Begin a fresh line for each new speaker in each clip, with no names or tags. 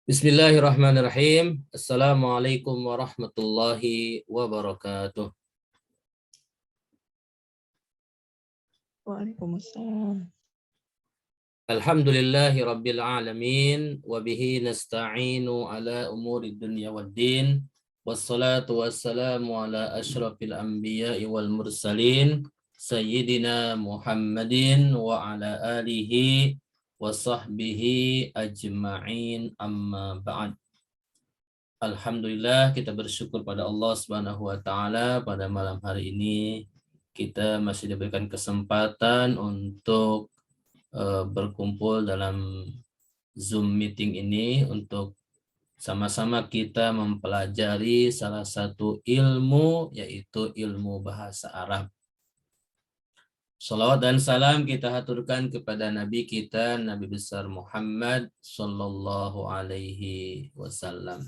Bismillahirrahmanirrahim. Assalamualaikum warahmatullahi wabarakatuh.
Waalaikumsalam.
Alhamdulillahi rabbil alamin wa bihi nasta'inu ala umuri dunya waddin. Wassalatu wassalamu ala asyrafil anbiya'i wal mursalin sayyidina Muhammadin wa ala alihi wa sahbihi ajma'in, amma ba'd. Alhamdulillah, kita bersyukur pada Allah Subhanahu wa taala pada malam hari ini kita masih diberikan kesempatan untuk berkumpul dalam Zoom meeting ini untuk sama-sama kita mempelajari salah satu ilmu, yaitu ilmu bahasa Arab. Salawat dan salam kita haturkan kepada Nabi kita, Nabi besar Muhammad sallallahu alaihi wasallam.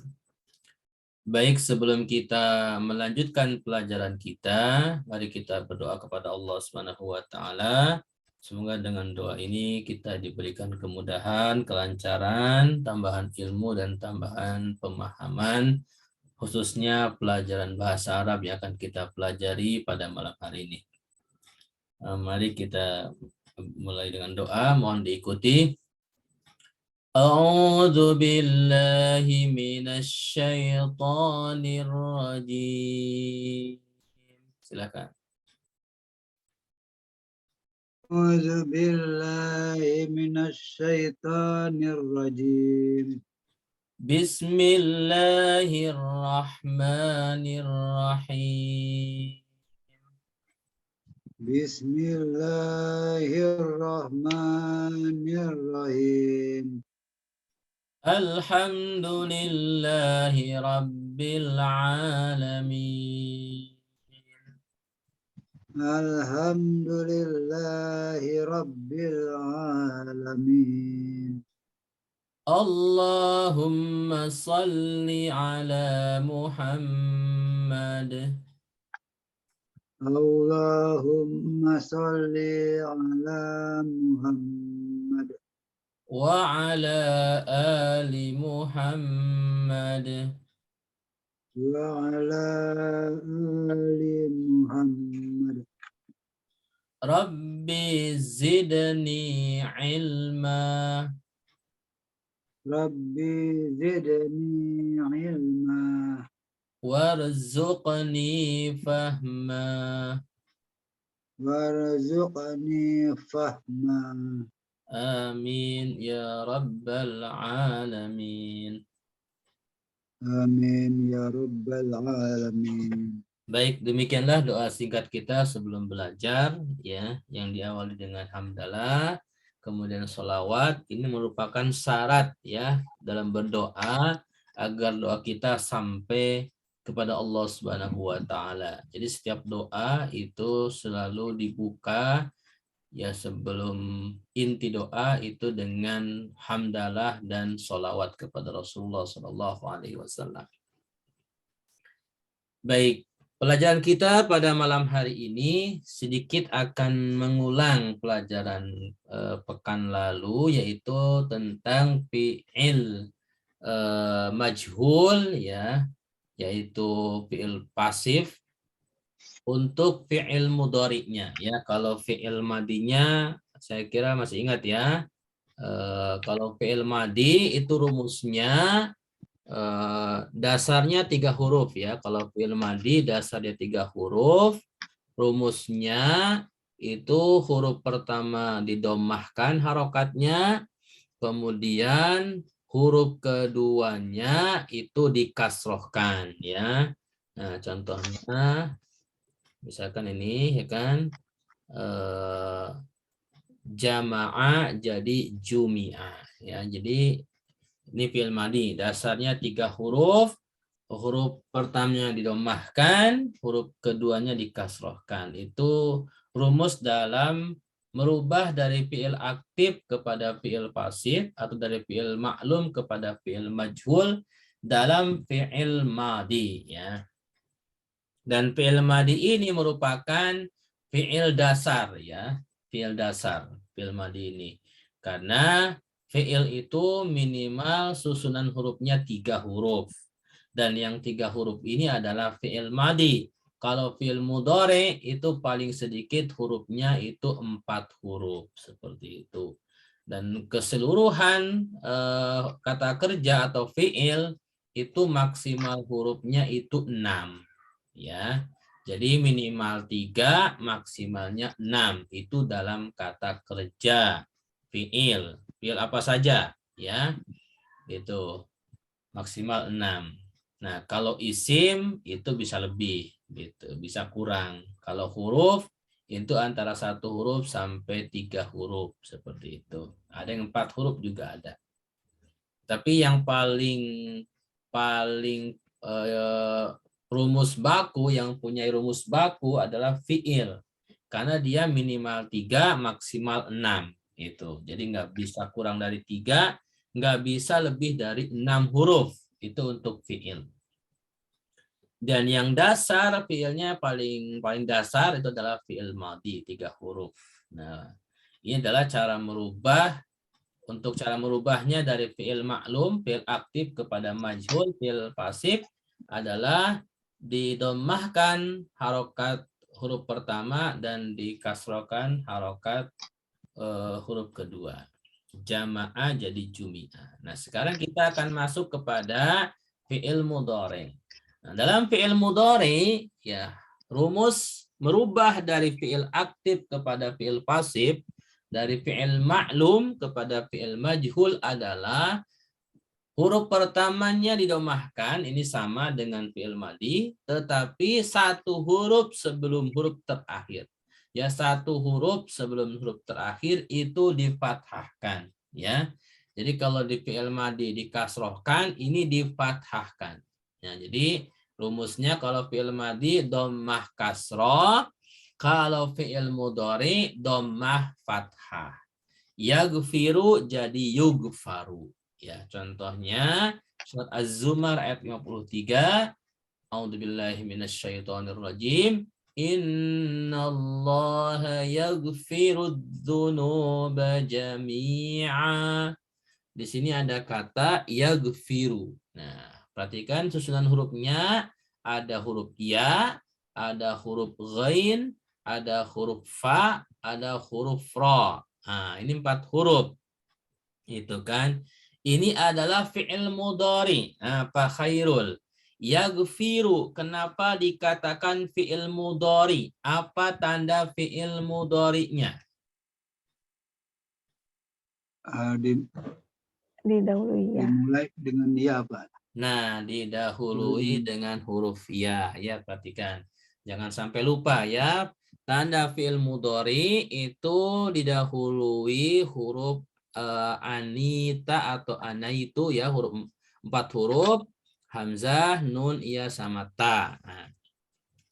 Baik, sebelum kita melanjutkan pelajaran kita, mari kita berdoa kepada Allah Subhanahu wa taala. Semoga dengan doa ini kita diberikan kemudahan, kelancaran, tambahan ilmu dan tambahan pemahaman, khususnya pelajaran bahasa Arab yang akan kita pelajari pada malam hari ini. Mari kita mulai dengan doa, mohon diikuti. A'udzu billahi minasy syaithanir rajim. Silakan.
A'udzu billahi minasy syaithanir rajim.
Bismillahirrahmanirrahim.
Bismillahirrahmanirrahim.
Alhamdulillahi rabbil alamin.
Alhamdulillahi rabbil alamin.
Allahumma salli ala Muhammad.
Allahumma salli ala Muhammad.
Wa ala ali Muhammad.
Wa ala ali Muhammad.
Rabbi zidni ilma.
Rabbi zidni ilma.
Warzuqni fahma.
Warzuqni fahma.
Amin ya rabbal alamin.
Amin ya rabbal alamin.
Baik, demikianlah doa singkat kita sebelum belajar, ya, yang diawali dengan hamdalah, kemudian sholawat. Ini merupakan syarat, ya, dalam berdoa agar doa kita sampai kepada Allah Subhanahu wa taala. Jadi setiap doa itu selalu dibuka, ya, sebelum inti doa itu dengan hamdalah dan sholawat kepada Rasulullah Shallallahu Alaihi Wasallam. Baik, pelajaran kita pada malam hari ini sedikit akan mengulang pelajaran pekan lalu, yaitu tentang fi'il majhul, ya, yaitu fi'il pasif untuk fi'il mudhari'nya, ya. Kalau fi'il madinya saya kira masih ingat, ya. Kalau fi'il madi itu rumusnya dasarnya 3 huruf, ya. Kalau fi'il madi dasarnya 3 huruf, rumusnya itu huruf pertama didomahkan harokatnya, kemudian huruf keduanya itu dikasrohkan, ya. Nah, contohnya misalkan ini, ya kan, jama'a jadi jumi'a, ya. Jadi ini fi'il madi dasarnya 3 huruf, huruf pertamanya didomahkan, huruf keduanya dikasrohkan. Itu rumus dalam merubah dari fi'il aktif kepada fi'il pasif, atau dari fi'il maklum kepada fi'il majhul dalam fi'il madi, ya. Dan fi'il madi ini merupakan fi'il dasar, ya, fi'il dasar, fi'il madi ini. Karena Fi'il itu minimal susunan hurufnya 3 huruf. Dan yang 3 huruf ini adalah fi'il madi. Kalau fi'il mudhari itu paling sedikit hurufnya itu 4 huruf. Seperti itu. Dan keseluruhan kata kerja atau fi'il itu maksimal hurufnya itu 6. Ya. Jadi minimal 3, maksimalnya 6. Itu dalam kata kerja fi'il. Fi'il apa saja, ya. Itu maksimal 6. Nah, kalau isim itu bisa lebih gitu, bisa kurang. Kalau huruf itu antara 1 huruf sampai 3 huruf seperti itu. Ada yang 4 huruf juga ada. Tapi yang paling rumus baku, yang punya rumus baku adalah fi'il. Karena dia minimal 3, maksimal 6. Itu. Jadi nggak bisa kurang dari 3, nggak bisa lebih dari 6 huruf. Itu untuk fi'il. Dan yang dasar, fi'ilnya paling dasar itu adalah fi'il madhi, 3 huruf. Nah, ini adalah cara merubah. Untuk cara merubahnya dari fi'il maklum, fi'il aktif kepada majhul, fi'il pasif adalah didomahkan harokat huruf pertama dan dikasrokan harokat huruf kedua. Jama'ah jadi jumi'ah. Nah, sekarang kita akan masuk kepada fi'il mudhari. Nah, dalam fi'il mudhari, ya, rumus merubah dari fi'il aktif kepada fi'il pasif, dari fi'il maklum kepada fi'il majhul adalah huruf pertamanya didomahkan, ini sama dengan fi'il madi, tetapi 1 huruf sebelum huruf terakhir. Ya, 1 huruf sebelum huruf terakhir itu difathahkan. Ya, jadi kalau di fi'il madi dikasrohkan, ini difathahkan. Ya, jadi rumusnya kalau fi'il madi dhammah kasroh, kalau fi'il mudhari dhammah fathah. Yaghfiru jadi yughfaru. Ya, contohnya surat Az-Zumar ayat 53. A'udzubillahi minasyaitonirrajim. Innallaha yaghfiru dzunuba jami'a. Di sini ada kata yaghfiru. Nah, perhatikan susunan hurufnya, ada huruf ya, ada huruf ghain, ada huruf fa, ada huruf ra. Nah, ini 4 huruf. Itu kan. Ini adalah fi'il mudhari. Apa khairul? Yaghfiru. Kenapa dikatakan fi'il mudhari? Apa tanda fi'il mudhari'nya?
Didahului ya.
Dimulai dengan ya, Pak.
Nah, didahului dengan huruf ya. Ya, perhatikan. Jangan sampai lupa ya. Tanda fi'il mudhari itu didahului huruf anita atau anaitu ya, huruf 4 huruf, hamzah, nun, iya sama ta. Nah,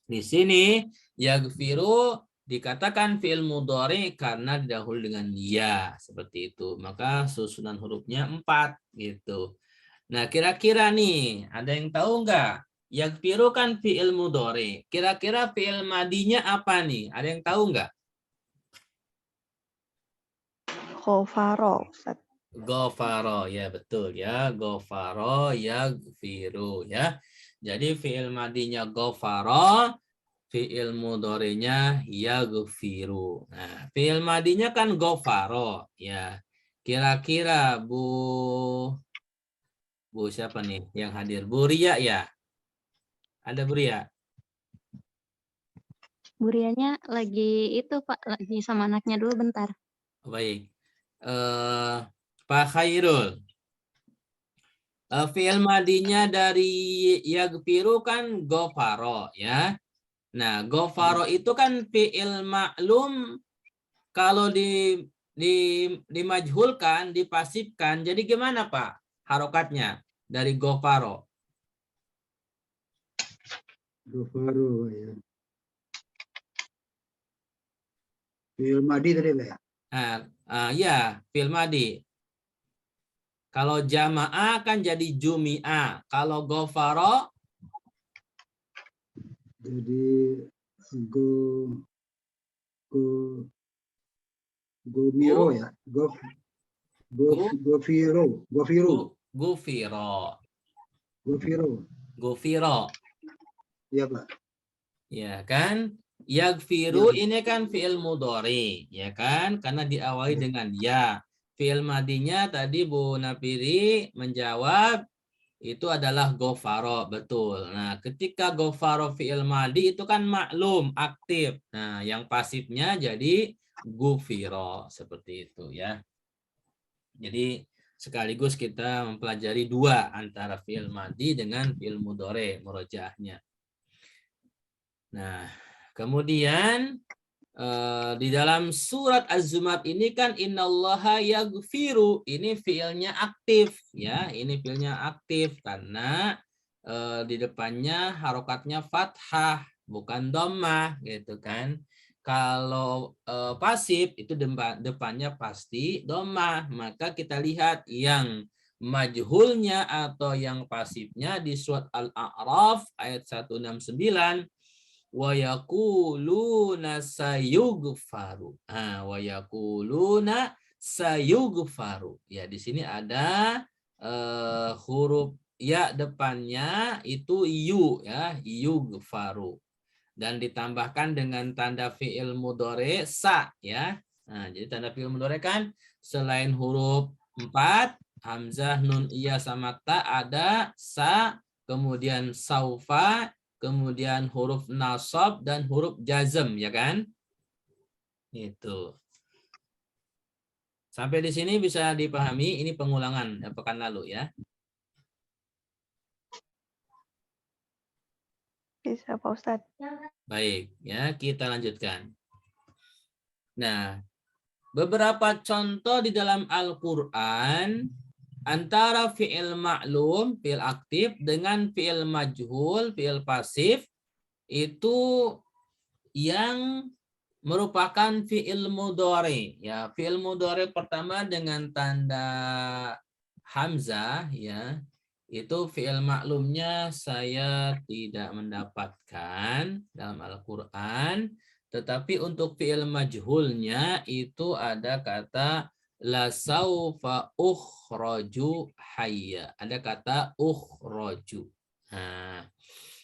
di sini yaghfiru dikatakan fi'il mudhari karena didahului dengan ya, seperti itu. Maka susunan hurufnya 4 gitu. Nah, kira-kira nih, ada yang tahu nggak? Yaghfiru kan fi'il mudhari. Kira-kira fi'il madinya apa nih? Ada yang tahu nggak?
Khofaro, Ustaz.
Ghafaro, ya betul ya. Ghafaro, yaghfiru ya. Jadi fi'il madinya ghafaro, fi'il mudharinya yaghfiru. Nah, fi'il madinya kan ghafaro ya. Kira-kira Bu siapa nih yang hadir? Bu Ria ya? Ada Bu Ria?
Buriannya lagi itu Pak, lagi sama anaknya dulu bentar.
Baik. Pak Khairul. Fi'il madinya dari yaghfiru kan ghafaro ya. Nah, ghafaro itu kan fi'il maklum, kalau dimajhulkan, dipasifkan. Jadi gimana Pak harokatnya dari ghafaro?
Ghafaru, ya. Fi'il madi tadi, Pak, ya.
Ya, fi'il madi. Kalau jamaah kan jadi jumi'ah. Kalau ghafaro
Jadi go go gomiro ya. Gofiro.
Gufiro.
Gofiro. Iya, Pak.
Ya kan? Yagfiru ini kan fi'il mudhari, ya kan? Karena diawali dengan ya. Fi'il madinya tadi Bu Napiri menjawab itu adalah gofaro, betul. Nah, ketika gofaro fi'il madi itu kan maklum, aktif. Nah, yang pasifnya jadi gufiro, seperti itu ya. Jadi sekaligus kita mempelajari dua antara fi'il madi dengan fi'il mudhari murojaahnya. Nah, kemudian di dalam surat Az-Zumar ini kan innallaha yaghfiru, ini fiilnya aktif ya, ini fiilnya aktif karena di depannya harokatnya fathah bukan dhammah gitu kan. Kalau pasif itu depannya pasti dhammah, maka kita lihat yang majhulnya atau yang pasifnya di surat Al-A'raf ayat 169 wa yaquluna sayughfaru. Wa yaquluna sayughfaru. Ya, di sini ada huruf ya depannya itu yu ya, yughfaru. Dan ditambahkan dengan tanda fi'il mudhari sa ya. Nah, jadi tanda fi'il mudhari kan selain huruf 4 hamzah, nun, iya sama ta ada sa, kemudian saufa, kemudian huruf nasab dan huruf jazm ya kan? Itu. Sampai di sini bisa dipahami, ini pengulangan pekan lalu ya.
Bisa Pak Ustadz.
Baik, ya kita lanjutkan. Nah, beberapa contoh di dalam Al-Qur'an antara fi'il ma'lum, fi'il aktif dengan fi'il majhul, fi'il pasif itu yang merupakan fi'il mudhari ya. Fi'il mudhari pertama dengan tanda hamzah ya. Itu fi'il maklumnya saya tidak mendapatkan dalam Al-Qur'an, tetapi untuk fi'il majhulnya itu ada kata la saufa ukhraju hayya. Ada kata ukhraju.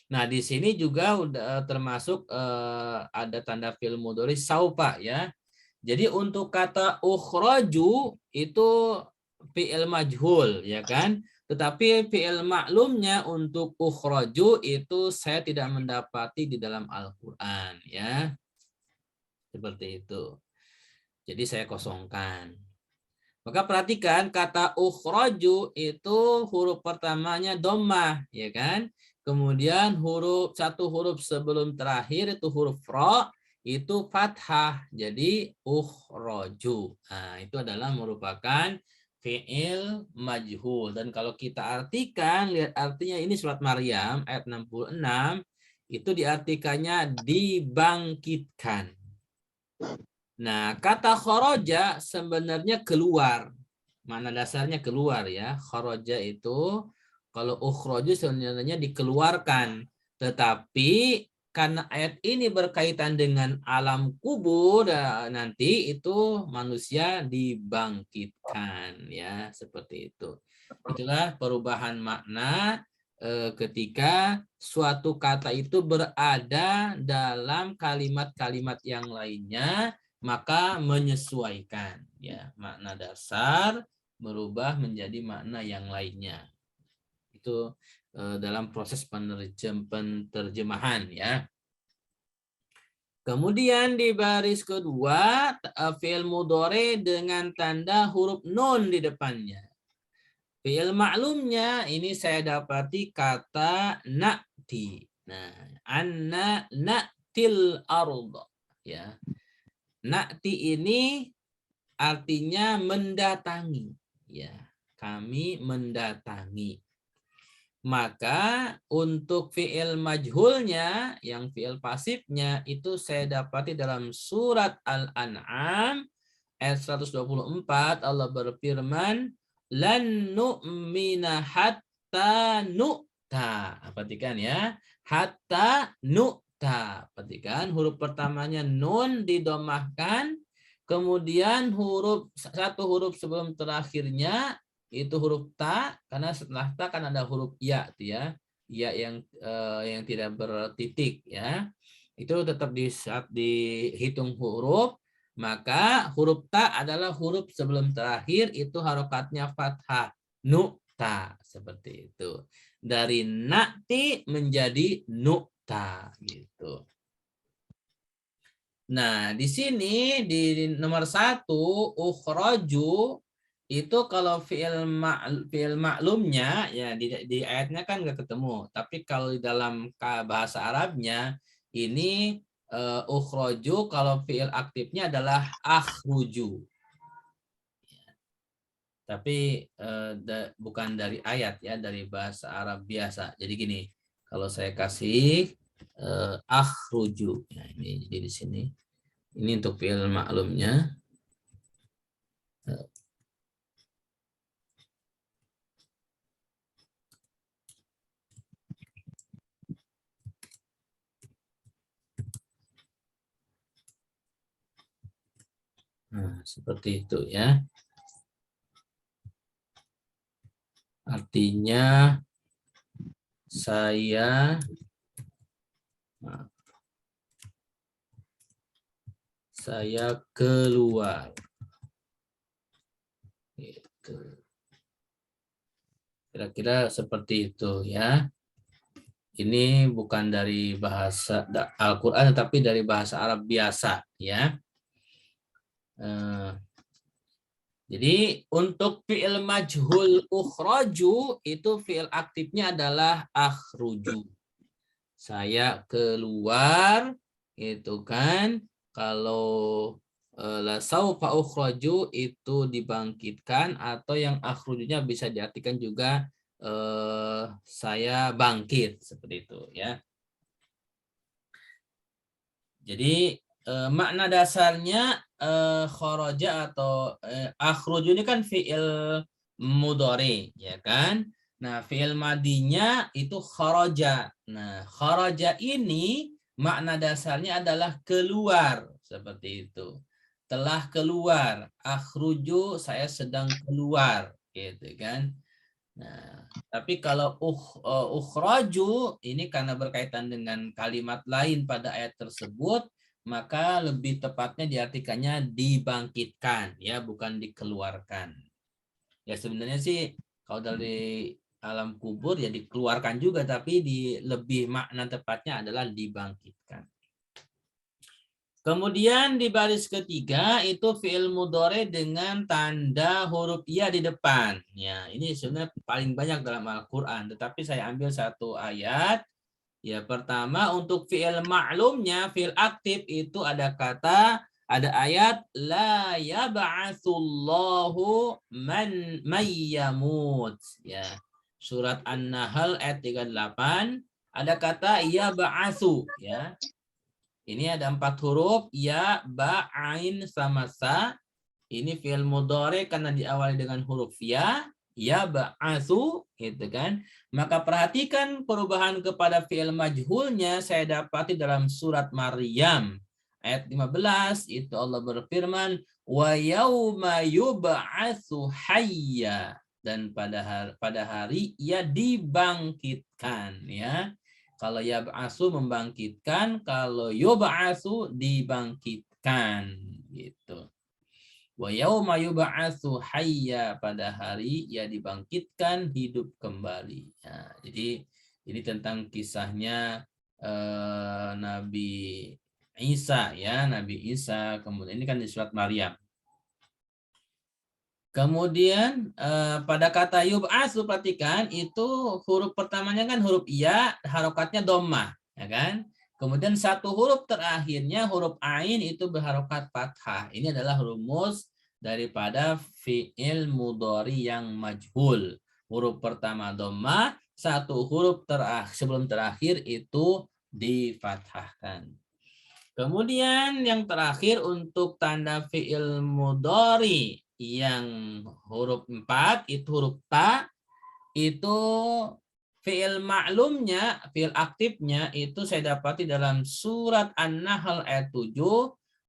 Nah, di sini juga udah termasuk ada tanda fi'il mudhari saufa ya. Jadi untuk kata ukhraju itu fi'il majhul ya kan? Tetapi fi'il maklumnya untuk ukhraju itu saya tidak mendapati di dalam Al-Qur'an ya. Seperti itu. Jadi saya kosongkan. Maka perhatikan kata ukhraju itu huruf pertamanya dhammah ya kan? Kemudian satu huruf sebelum terakhir itu huruf ra itu fathah. Jadi ukhraju. Nah, itu adalah merupakan fi'il majhul. Dan kalau kita artikan, lihat artinya ini surat Maryam ayat 66 itu diartikannya dibangkitkan. Nah, kata kharaja sebenarnya keluar. Mana dasarnya keluar ya. Kharaja itu kalau ukhraju sebenarnya dikeluarkan. Tetapi karena ayat ini berkaitan dengan alam kubur nanti itu manusia dibangkitkan ya, seperti itu. Itulah perubahan makna ketika suatu kata itu berada dalam kalimat-kalimat yang lainnya, maka menyesuaikan ya, makna dasar berubah menjadi makna yang lainnya. Itu dalam proses penerjemahan ya. Kemudian di baris kedua fi'il mudhari dengan tanda huruf nun di depannya. Fi'il maklumnya ini saya dapati kata na'ti. Nah, anna na'til ardh ya. Na'ti ini artinya mendatangi ya. Kami mendatangi. Maka untuk fi'il majhulnya, yang fi'il pasifnya itu saya dapati dalam surat Al-An'am ayat 124 Allah berfirman lan nu'mina hatta nu'ta. Perhatikan ya, hatta nu'ta. Perhatikan huruf pertamanya nun didomahkan, Kemudian satu huruf sebelum terakhirnya itu huruf ta, karena setelah ta kan ada huruf ya, ya yang tidak bertitik, ya. Itu tetap saat dihitung huruf, maka huruf ta adalah huruf sebelum terakhir itu harokatnya fathah, nukta, seperti itu. Dari nakti menjadi nukta, gitu. Nah, di sini di nomor 1 ukhraju itu kalau fi'il maklumnya ya di ayatnya kan nggak ketemu. Tapi kalau di dalam bahasa Arabnya ini ukhraju kalau fi'il aktifnya adalah akhruju. Tapi bukan dari ayat ya, dari bahasa Arab biasa. Jadi gini, kalau saya kasih akhruju. Nah, ini jadi di sini. Ini untuk fi'il maklumnya. Nah, seperti itu ya. Artinya saya keluar. Gitu. Kira-kira seperti itu ya. Ini bukan dari bahasa Al-Quran, tetapi dari bahasa Arab biasa ya. Jadi untuk fi'il majhul ukhraju itu fi'il aktifnya adalah akhruju. Saya keluar, itu kan. Kalau la saufa ukhraju itu dibangkitkan, atau yang akhrujunya bisa diartikan juga saya bangkit, seperti itu ya. Jadi makna dasarnya kharaja atau akhruju ini kan fi'il mudhari, ya kan? Nah, fi'il madinya itu kharaja. Nah, kharaja ini makna dasarnya adalah keluar, seperti itu. Telah keluar, akhruju saya sedang keluar, gitu kan? Nah, tapi kalau ukhraju ini karena berkaitan dengan kalimat lain pada ayat tersebut, maka lebih tepatnya diartikannya dibangkitkan, ya, bukan dikeluarkan. Ya sebenarnya sih kalau dari alam kubur ya dikeluarkan juga, tapi lebih makna tepatnya adalah dibangkitkan. Kemudian di baris ketiga itu fi'il mudhari dengan tanda huruf ya di depan. Ya, ini sebenarnya paling banyak dalam Al-Qur'an, tetapi saya ambil satu ayat. Ya, pertama untuk fi'il ma'lumnya, fi'il aktif itu ada ayat la yab'atsullahu man mayyamut. Ya. Surat An-Nahl ayat 38 ada kata yab'atsu, ya. Ini ada 4 huruf, ya, ba, ain, sama sa. Ini fi'il mudhari karena diawali dengan huruf ya ba'atsu, gitu kan. Maka perhatikan perubahan kepada fi'il majhulnya saya dapati dalam surat Maryam ayat 15, itu Allah berfirman, wa yauma yub'atsu hayya, dan pada hari ia dibangkitkan, ya. Kalau yab'atsu membangkitkan, kalau yub'atsu dibangkitkan, gitu. Wa yauma yub'atsu hayya, pada hari ia dibangkitkan hidup kembali. Nah, jadi ini tentang kisahnya Nabi Isa, ya, Nabi Isa. Kemudian ini kan di surat Maryam. Kemudian pada kata yub'atsu, perhatikan itu huruf pertamanya kan huruf ya, harokatnya dhammah, ya kan? Kemudian satu huruf terakhirnya huruf ain itu berharokat fathah. Ini adalah rumus daripada fi'il mudhari yang majhul. Huruf pertama dhammah, satu huruf sebelum terakhir itu difathahkan. Kemudian yang terakhir untuk tanda fi'il mudhari yang huruf 4 itu huruf ta, itu fi'il maklumnya, fi'il aktifnya itu saya dapati dalam surat An-Nahl ayat 7,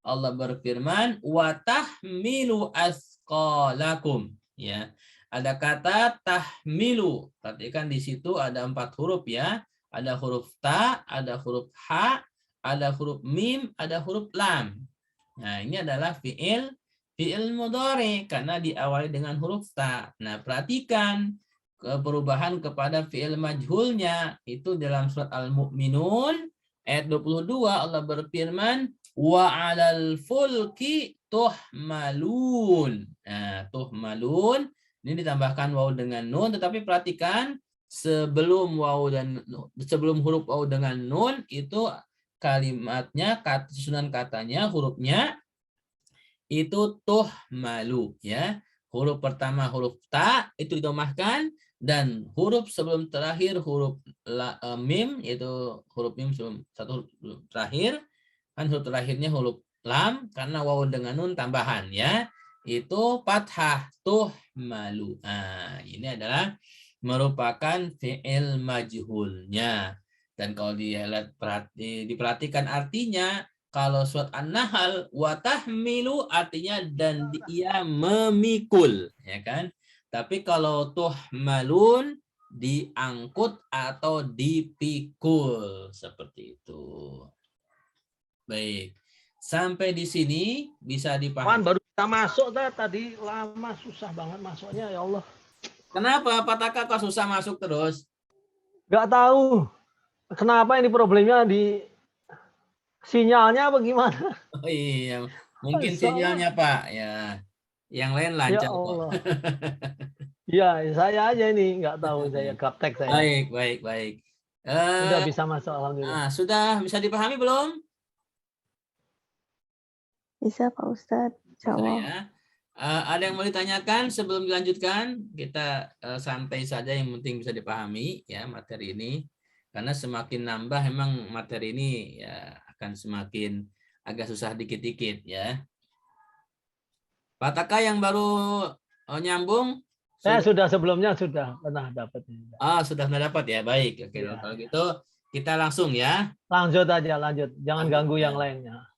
Allah berfirman, wa tahmilu asqalakum. Ya, ada kata tahmilu. Perhatikan di situ ada 4 huruf ya. Ada huruf ta, ada huruf ha, ada huruf mim, ada huruf lam. Nah, ini adalah fi'il mudhari karena diawali dengan huruf ta. Nah, perhatikan perubahan kepada fi'il majhulnya itu dalam surat Al-Mu'minun ayat 22 Allah berfirman wa 'alal fulki tuhmalun. Nah, tuhmalun ini ditambahkan waw dengan nun, tetapi perhatikan sebelum huruf waw dengan nun itu kalimatnya, susunan katanya, hurufnya itu tuhmalu ya. Huruf pertama huruf ta itu didomahkan, dan huruf sebelum terakhir huruf mim, yaitu huruf mim sebelum satu huruf terakhir, kan huruf terakhirnya huruf lam karena waw dengan nun tambahan ya. Itu fathah tuhmalu. Nah, ini adalah merupakan fi'il majhulnya. Dan kalau diperhatikan artinya, kalau surat An-Nahl wa tahmilu artinya dan dia memikul, ya kan? Tapi kalau tuhmalun diangkut atau dipikul, seperti itu. Baik. Sampai di sini bisa dipahami.
Baru kita masuk tadi lama, susah banget masuknya, ya Allah.
Kenapa Pak Taka kok susah masuk terus?
Nggak tahu kenapa ini problemnya di sinyalnya apa gimana?
Oh iya, mungkin sinyalnya Pak ya. Yang lain lancar
Ya
kok.
Allah. Ya, saya aja ini nggak tahu, saya gaptek saya.
Baik.
Sudah bisa masuk alhamdulillah.
Sudah bisa dipahami belum?
Bisa Pak Ustadz. Insya Allah.
Ya. Ada yang mau ditanyakan sebelum dilanjutkan? Kita santai saja, yang penting bisa dipahami ya materi ini. Karena semakin nambah emang materi ini ya akan semakin agak susah dikit-dikit ya. Pak Taka yang baru nyambung?
Saya sudah sebelumnya sudah pernah dapat.
Sudah pernah dapat ya, baik. Oke, ya. Kalau gitu kita langsung ya.
Lanjut aja, lanjut. Jangan ganggu yang lainnya.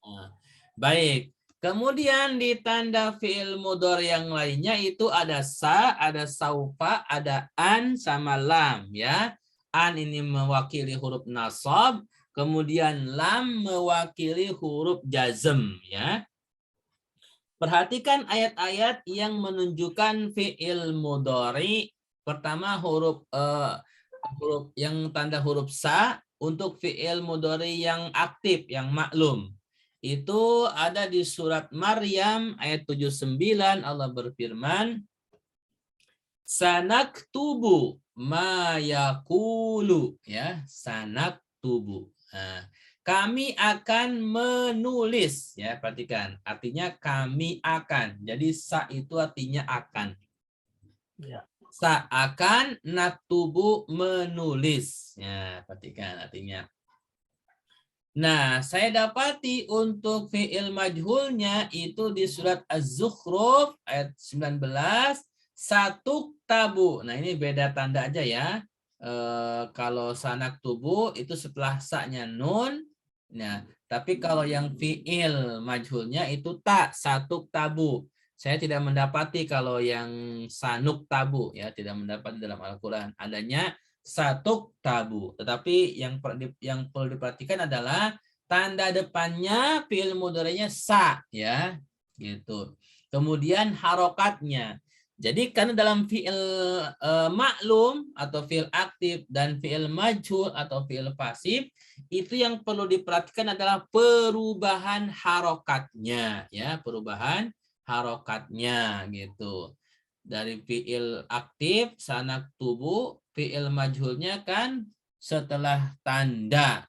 Baik. Kemudian di tanda fi'il mudhari yang lainnya itu ada sa, ada saufa, ada an, sama lam ya. An ini mewakili huruf nasab, kemudian lam mewakili huruf jazm ya. Perhatikan ayat-ayat yang menunjukkan fi'il mudhari. Pertama huruf yang tanda huruf sa untuk fi'il mudhari yang aktif, yang maklum. Itu ada di surat Maryam ayat 79. Allah berfirman, sanaktubu ma yaqulu ya, sanaktubu. Nah, kami akan menulis ya, perhatikan artinya kami akan. Jadi sa itu artinya akan.
Ya.
Sa akan, naktubu menulis. Ya, perhatikan artinya. Nah, saya dapati untuk fi'il majhulnya itu di surat Az-Zukhruf ayat 19, satu tabu. Nah, ini beda tanda aja ya. Kalau sanak tubuh itu setelah sa-nya nun. Nah, tapi kalau yang fi'il majhulnya itu tak, satu tabu. Saya tidak mendapati kalau yang sanuk tabu ya, tidak mendapat dalam Al-Qur'an. Adanya satu tabu, tetapi yang perlu diperhatikan adalah tanda depannya fi'il mudhari'nya sa ya, gitu. Kemudian harokatnya. Jadi karena dalam fi'il maklum atau fi'il aktif dan fi'il majhul atau fi'il pasif itu yang perlu diperhatikan adalah perubahan harokatnya ya, perubahan harokatnya gitu. Dari fi'il aktif sanak tubuh, fi'il majhulnya kan setelah tanda.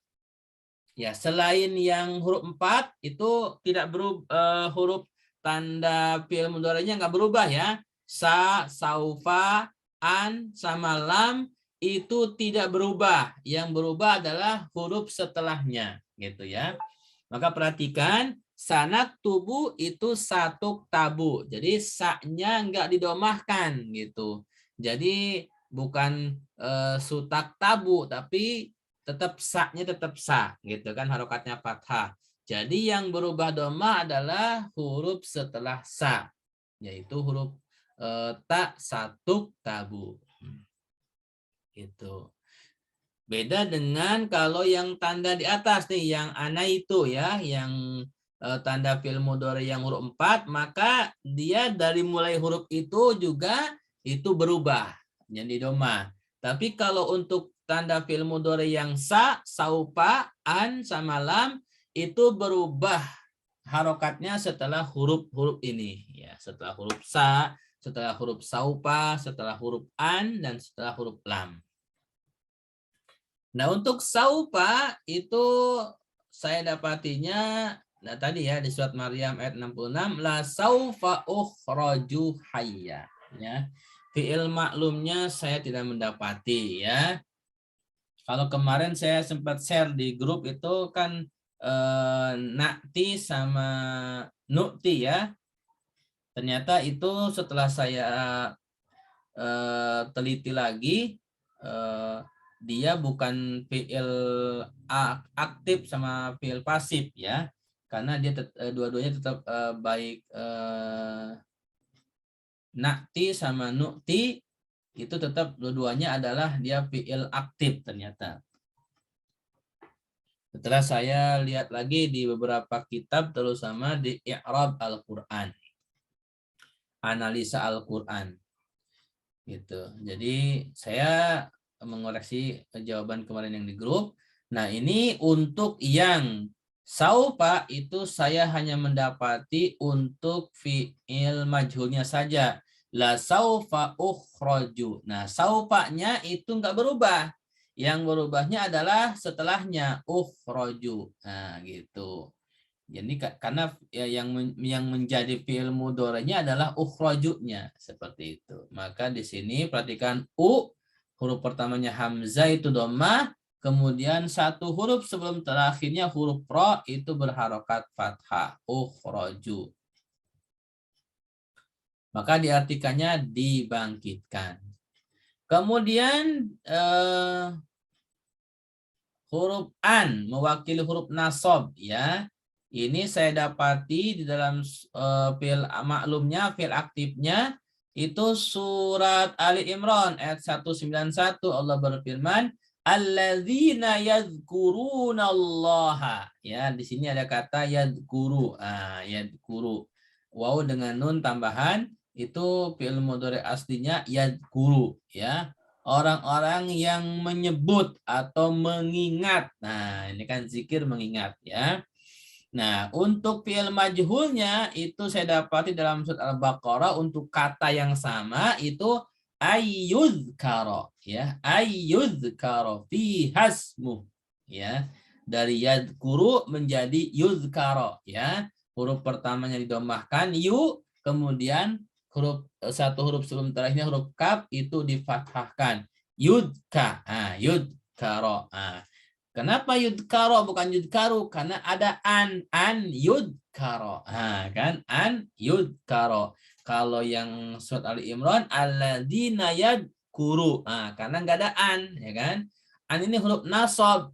Ya, selain yang huruf 4 itu tidak berubah, huruf tanda fi'il mudhari'nya enggak berubah ya. Sa, saufa, an sama lam itu tidak berubah. Yang berubah adalah huruf setelahnya gitu ya. Maka perhatikan sanak tubuh itu satu tabu. Jadi sa-nya enggak didomahkan gitu. Jadi bukan sutak tabu, tapi tetap sa-nya tetap sa gitu kan, harokatnya fathah. Jadi yang berubah dhammah adalah huruf setelah sa, yaitu huruf ta, satuk, tabu. Itu. Beda dengan kalau yang tanda di atas nih, yang ana itu ya, yang tanda fi'il mudhari yang huruf 4, maka dia dari mulai huruf itu juga itu berubah jadi dhammah. Tapi kalau untuk tanda fi'il mudhari yang sa, saupa, an, sama lam itu berubah harokatnya setelah huruf-huruf ini ya, setelah huruf sa, setelah huruf saupa, setelah huruf an, dan setelah huruf lam. Nah, untuk saupa itu saya dapatinya, nah tadi ya di surat Maryam ayat 66, la saufa ukhraju hayya. Ya. Fi'il maklumnya saya tidak mendapati ya. Kalau kemarin saya sempat share di grup itu kan nakti sama nukti ya. Ternyata itu setelah saya teliti lagi, dia bukan fi'il aktif sama fi'il pasif ya, karena dia dua-duanya tetap baik nakti sama nukti itu tetap dua-duanya adalah dia fi'il aktif ternyata. Setelah saya lihat lagi di beberapa kitab terutama di i'rab Al-Qur'an, analisa Al-Qur'an gitu. Jadi saya mengoreksi jawaban kemarin yang di grup. Nah, ini untuk yang saupa itu saya hanya mendapati untuk fi'il majhulnya saja. La saufa ukhraju. Nah, saupanya itu enggak berubah. Yang berubahnya adalah setelahnya ukhraju. Nah, gitu. Jadi karena yang menjadi fi'il mudhari'nya adalah ukhrajunya seperti itu. Maka di sini perhatikan huruf pertamanya hamzah itu dhammah, kemudian satu huruf sebelum terakhirnya huruf ra itu berharokat fathah, ukhraju. Maka diartikannya dibangkitkan. Kemudian huruf an mewakili huruf nasab ya. Ini saya dapati di dalam fi'il maklumnya, fi'il aktifnya itu surat Ali Imran ayat 191 Allah berfirman alladzina yadhkurunallaha ya, di sini ada kata yadhkuru, yadhkuru waw dengan nun tambahan itu fi'il mudhari aslinya yadhkuru ya, orang-orang yang menyebut atau mengingat. Nah, ini kan zikir mengingat ya. Nah, untuk fi'il majhulnya itu saya dapati dalam surat Al-Baqarah untuk kata yang sama itu ayyuzkara ya, ayyuzkara fi hasmu ya. Dari yadhkuru menjadi yuzkara ya. Huruf pertamanya didomahkan yu, kemudian satu huruf sebelum terakhirnya huruf kaf itu difathahkan yudka, yudkara. Kenapa yudkaro bukan yudkaru? Karena ada an yudkaro. Kan an yudkaro. Kalau yang surat Ali Imran alladzina yadkuru. Karena enggak ada an, ya kan? An ini huruf nasab.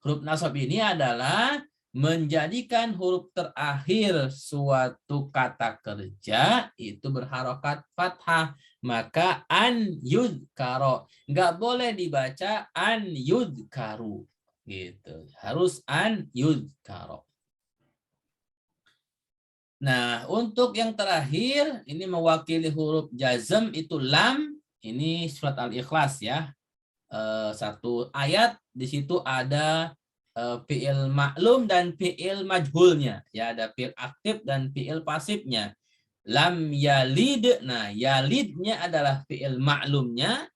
Huruf nasab ini adalah menjadikan huruf terakhir suatu kata kerja itu berharokat fathah. Maka an yudkaro. Enggak boleh dibaca an yudkaru. Gitu, harus an yudkaro. Nah, untuk yang terakhir ini mewakili huruf jazm itu lam. Ini surat Al-Ikhlas ya. Satu ayat di situ ada fi'il maklum dan fi'il majhulnya ya, ada fi'il aktif dan fi'il pasifnya. Lam yalid, nah yalidnya adalah fi'il maklumnya.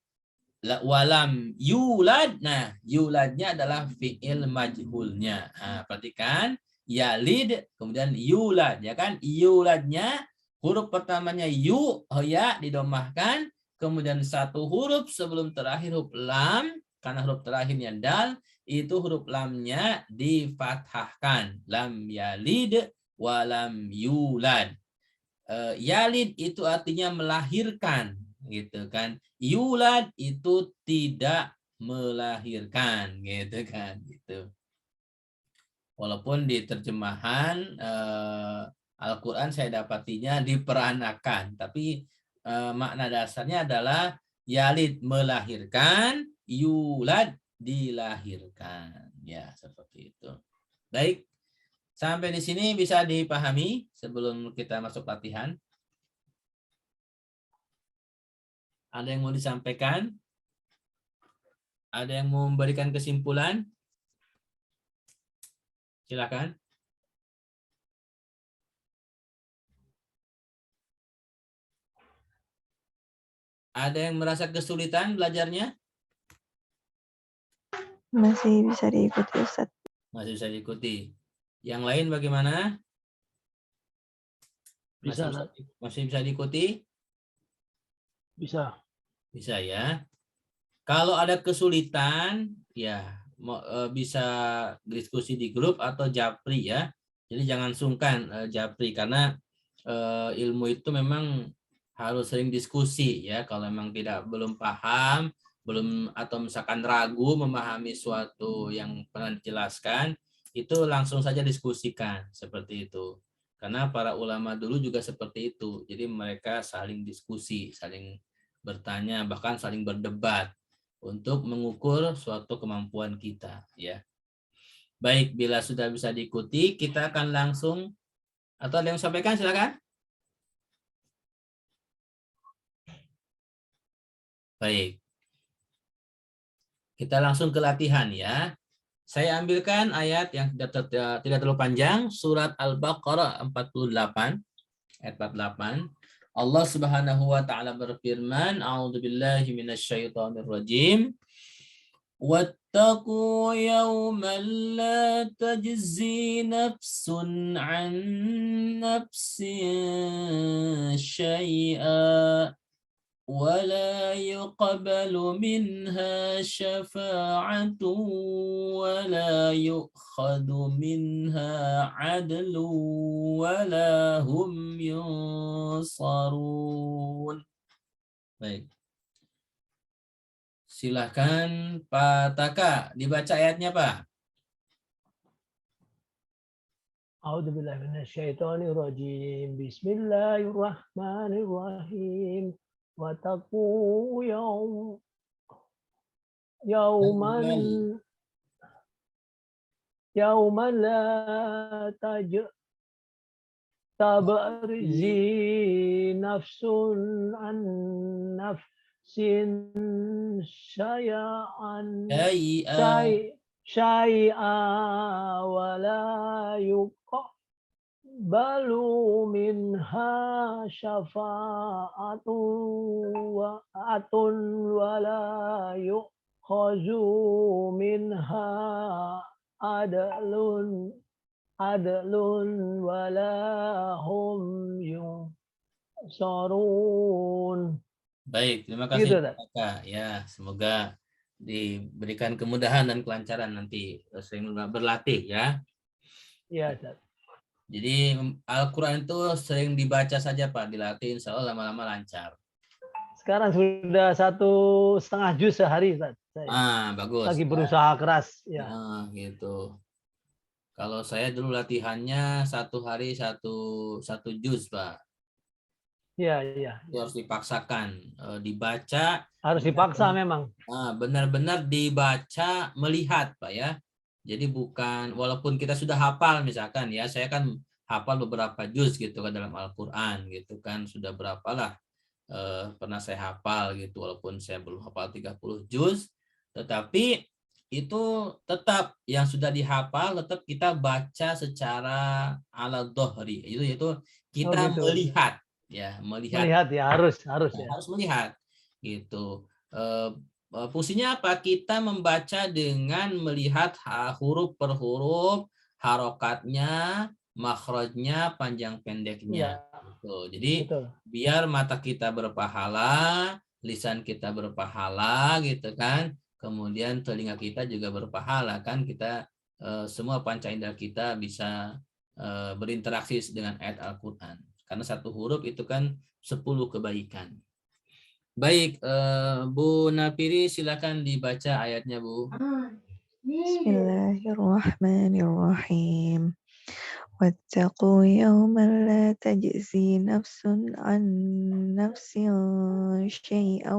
Walam yulad, nah yuladnya adalah fi'il majhulnya. Perhatikan yalid kemudian yulad ya kan, yuladnya huruf pertamanya yu, ya didomahkan, kemudian satu huruf sebelum terakhir huruf lam, karena huruf terakhirnya dal itu huruf lamnya difathahkan, lam yalid walam yulad. Yalid itu artinya melahirkan gitu kan, yulad itu tidak melahirkan gitu kan gitu. Walaupun di terjemahan Al-Quran saya dapatinya diperanakan, tapi makna dasarnya adalah yalid melahirkan, yulad dilahirkan. Ya, seperti itu. Baik, sampai di sini bisa dipahami sebelum kita masuk latihan. Ada yang mau disampaikan? Ada yang mau memberikan kesimpulan? Silakan. Ada yang merasa kesulitan belajarnya?
Masih bisa diikuti Ustadz.
Masih bisa diikuti. Yang lain bagaimana? Masih bisa diikuti?
Bisa.
Bisa ya. Kalau ada kesulitan, ya bisa diskusi di grup atau japri ya. Jadi jangan sungkan japri, karena ilmu itu memang harus sering diskusi ya. Kalau memang belum paham, atau misalkan ragu memahami suatu yang pernah dijelaskan, itu langsung saja diskusikan seperti itu. Karena para ulama dulu juga seperti itu. Jadi mereka saling diskusi, saling bertanya, bahkan saling berdebat untuk mengukur suatu kemampuan kita ya. Baik, bila sudah bisa diikuti, kita akan langsung, atau ada yang sampaikan, silakan. Baik. Kita langsung ke latihan ya. Saya ambilkan ayat yang tidak terlalu panjang, surat Al-Baqarah 48 ayat 48. Allah Subhanahu wa taala berfirman, A'udzubillahi minasyaitonirrajim. واتقوا يوما لا تجزي نفس عن نفس شيئا ولا يقبل منها شفاعة ولا يؤخذ منها عدل ولا هم ينصرون. Baik. Silahkan Pak Taka, dibaca ayatnya Pak.
A'udzubillahi minasyaitonirrajim. Bismillahirrahmanirrahim. Wattaqu yauman la tabarzi nafsun an nafsin syai'a wala yuqbalu minha syafa'atun wala yu'khazu minha adlun wala hum yunsarun.
Baik, terima kasih Kak. Ya, semoga diberikan kemudahan dan kelancaran nanti sering berlatih ya.
Iya,
jadi Al-Quran itu sering dibaca saja Pak, dilatih, insya Allah lama-lama lancar.
Sekarang sudah 1,5 juz sehari Ustaz.
Bagus.
Lagi berusaha keras. Ya.
Gitu. Kalau saya dulu latihannya 1 hari 1 juz Pak.
Iya.
Itu harus dipaksakan, dibaca.
Harus dipaksa memang.
Benar-benar dibaca, melihat Pak ya. Jadi bukan, walaupun kita sudah hafal misalkan ya, saya kan hafal beberapa juz gitu kan dalam Al-Quran gitu kan, sudah berapalah pernah saya hafal gitu, walaupun saya belum hafal 30 juz, tetapi itu tetap yang sudah dihafal tetap kita baca secara ala dohri, itu kita melihat ya, melihat
ya, harus
melihat gitu. Fungsinya apa? Kita membaca dengan melihat huruf per huruf, harokatnya, makhrajnya, panjang pendeknya. Gitu. Jadi biar mata kita berpahala, lisan kita berpahala gitu kan. Kemudian telinga kita juga berpahala kan, kita semua panca indera kita bisa berinteraksi dengan ayat Al-Quran. Karena satu huruf itu kan 10 kebaikan. Baik, Bu Napiri silakan dibaca ayatnya Bu.
Bismillahirrahmanirrahim. واتقوا يوما لا تجزي نفس عن نفس شيئا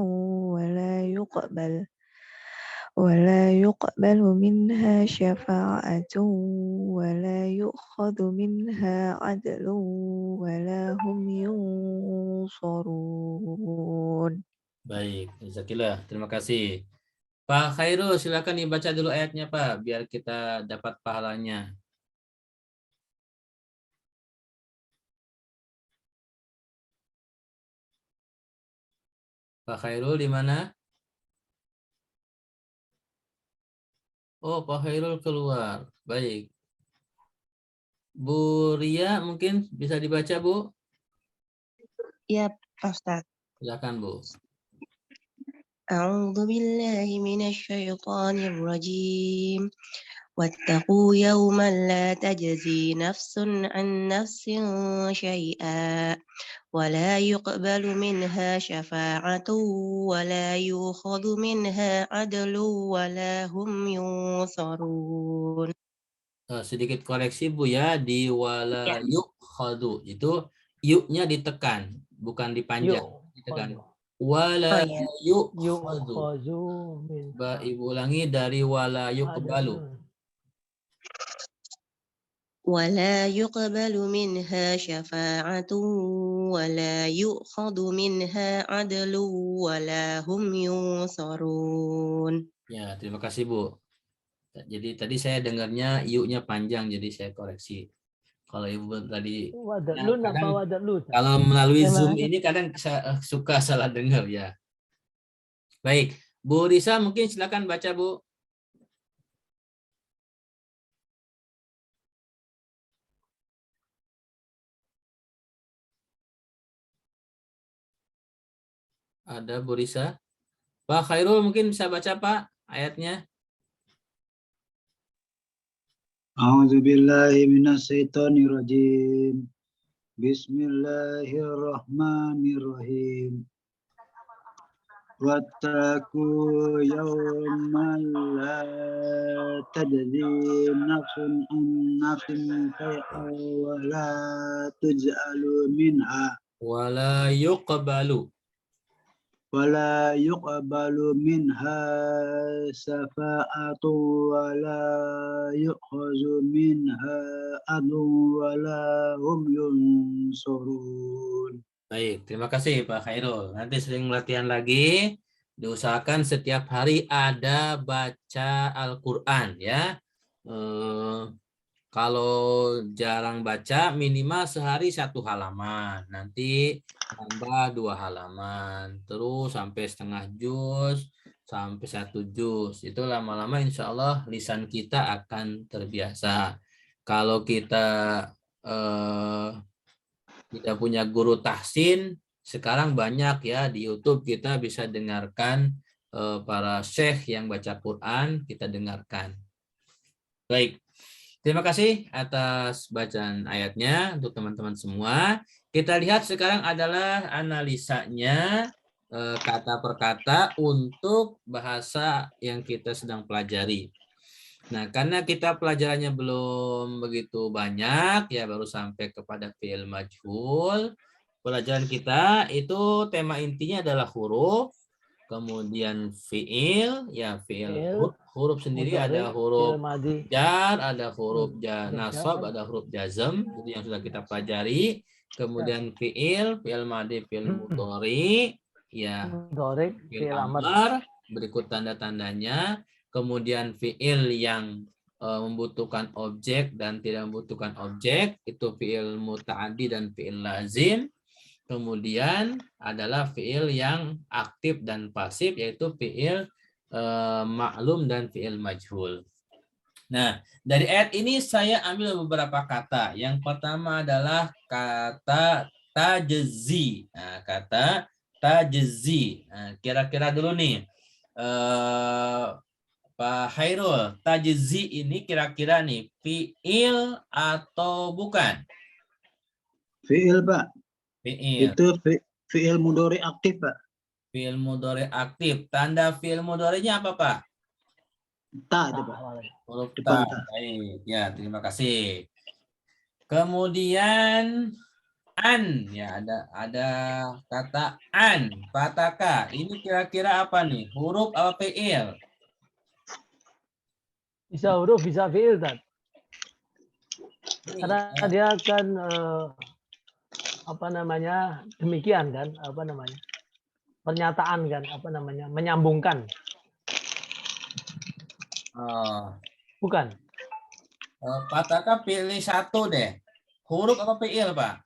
ولا يقبل منها شفاعة ولا يؤخذ منها عدل ولا هم ينصرون.
Baik, Zakillah, terima kasih. Pak Khairul, silakan dibaca dulu ayatnya, Pak, biar kita dapat pahalanya. Pak Khairul di mana? Oh, Pak Khairul keluar. Baik. Bu Ria mungkin bisa dibaca, Bu?
Ya, Ustaz.
Silakan, Bu.
A'udzu billahi minasyaitonir rajim. واتقوا يوما لا تجزي نفس عن نفس شيئا ولا يقبل منها شفاعة ولا يؤخذ منها عدل ولا هم ينصرون.
Sedikit koreksi, Bu, ya, di wala yuk khadu itu yuknya ditekan, bukan dipanjang, ditekan. Wala yuk khadu. Ibu ulangi dari wala yuqbalu.
ولا يقبل منها شفاعة ولا يؤخذ منها عدل ولا هم ينصرون.
Ya, terima kasih, Bu. Jadi tadi saya dengarnya yuknya panjang, jadi saya koreksi. Kalau Ibu tadi kalau melalui Zoom ini kadang suka salah dengar, ya. Baik, Bu Risa mungkin silakan baca, Bu. Ada Bu Risa. Pak Khairul mungkin bisa baca, Pak, ayatnya.
A'udzubillahi minasyaitonirrajim. Bismillahirrahmanirrahim. Wattaqu yawman la tajzi nafsun an nafsin shay'an wa la tuj'alu minha
Wala yuqbalu.
ولا يقبل منها شفاعة ولا يؤخذ منها عدل ولا هم ينصرون.
Baik, terima kasih Pak Khairul. Nanti sering latihan lagi. Diusahakan setiap hari ada baca Al-Quran, ya. Kalau jarang baca, minimal sehari 1 halaman. Nanti tambah 2 halaman. Terus sampai setengah juz, sampai 1 juz. Itu lama-lama insya Allah lisan kita akan terbiasa. Kalau kita tidak punya guru tahsin, sekarang banyak ya di YouTube kita bisa dengarkan para syekh yang baca Quran, kita dengarkan. Baik, terima kasih atas bacaan ayatnya untuk teman-teman semua. Kita lihat sekarang adalah analisanya kata per kata untuk bahasa yang kita sedang pelajari. Nah, karena kita pelajarannya belum begitu banyak, ya baru sampai kepada fi'il majhul. Pelajaran kita itu tema intinya adalah huruf, kemudian fi'il, ya fi'il huruf sendiri ada huruf jar, ada huruf nasab, ada huruf jazm, itu yang sudah kita pelajari. Kemudian fi'il madi, fi'il mudhari, ya fi'il amar, berikut tanda-tandanya. Kemudian fi'il yang membutuhkan objek dan tidak membutuhkan objek, itu fi'il muta'addi dan fi'il lazim. Kemudian adalah fi'il yang aktif dan pasif, yaitu fi'il maklum dan fi'il majhul. Nah, dari ayat ini saya ambil beberapa kata. Yang pertama adalah kata tajzi. Nah, kata tajzi. Nah, kira-kira dulu nih. Pak Khairul, tajzi ini kira-kira nih fi'il atau bukan?
Fi'il, Pak.
Fi'il.
Itu fi'il mudhari aktif, Pak.
Fi'il mudhari aktif. Tanda fi'il mudharinya apa, Pak?
Ta itu Pak.
Huruf
Depan
ta.
ta.
Baik, ya terima kasih. Kemudian an, ya ada kata an, pataka. Ini kira-kira apa nih? Huruf apa fiil?
Bisa huruf, bisa fiil, Tat.
Ini,
Karena dia kan apa namanya, demikian kan, apa namanya, pernyataan kan, apa namanya, menyambungkan, bukan?
pataka pilih satu deh. Huruf apa fiil, Pak?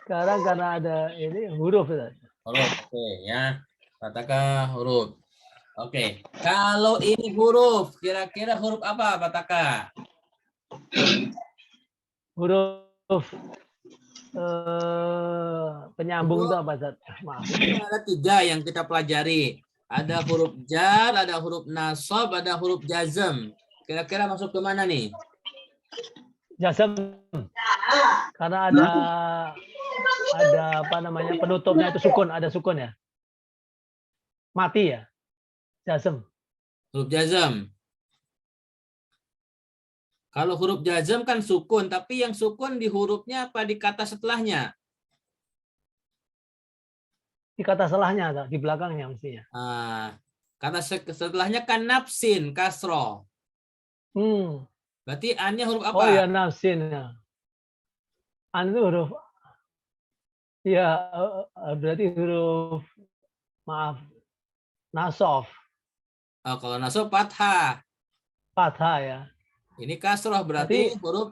Sekarang karena ada ini huruf, Tat.
Huruf, oke ya. Pataka huruf. Oke, kalau ini huruf, kira-kira huruf apa, Pataka?
Huruf penyambung itu
Huruf,
apa, Tat? Maaf.
ini ada 3 yang kita pelajari. Ada huruf jar, ada huruf nasab, ada huruf jazm. Kira-kira masuk ke mana nih?
Jazm. Karena ada apa namanya, penutupnya itu sukun, ada sukun ya. Mati ya. Jazm.
Huruf jazm. Kalau huruf jazm kan sukun, tapi yang sukun di hurufnya apa di kata setelahnya?
Di kata salahnya, di belakangnya mestinya.
Nah, kata setelahnya kan nafsin, kasro. Berarti an-nya huruf apa?
Oh ya, nafsin. An itu huruf. Ya, berarti huruf, maaf, nasof.
Oh, kalau nasab fathah.
Fathah ya.
Ini kasroh berarti huruf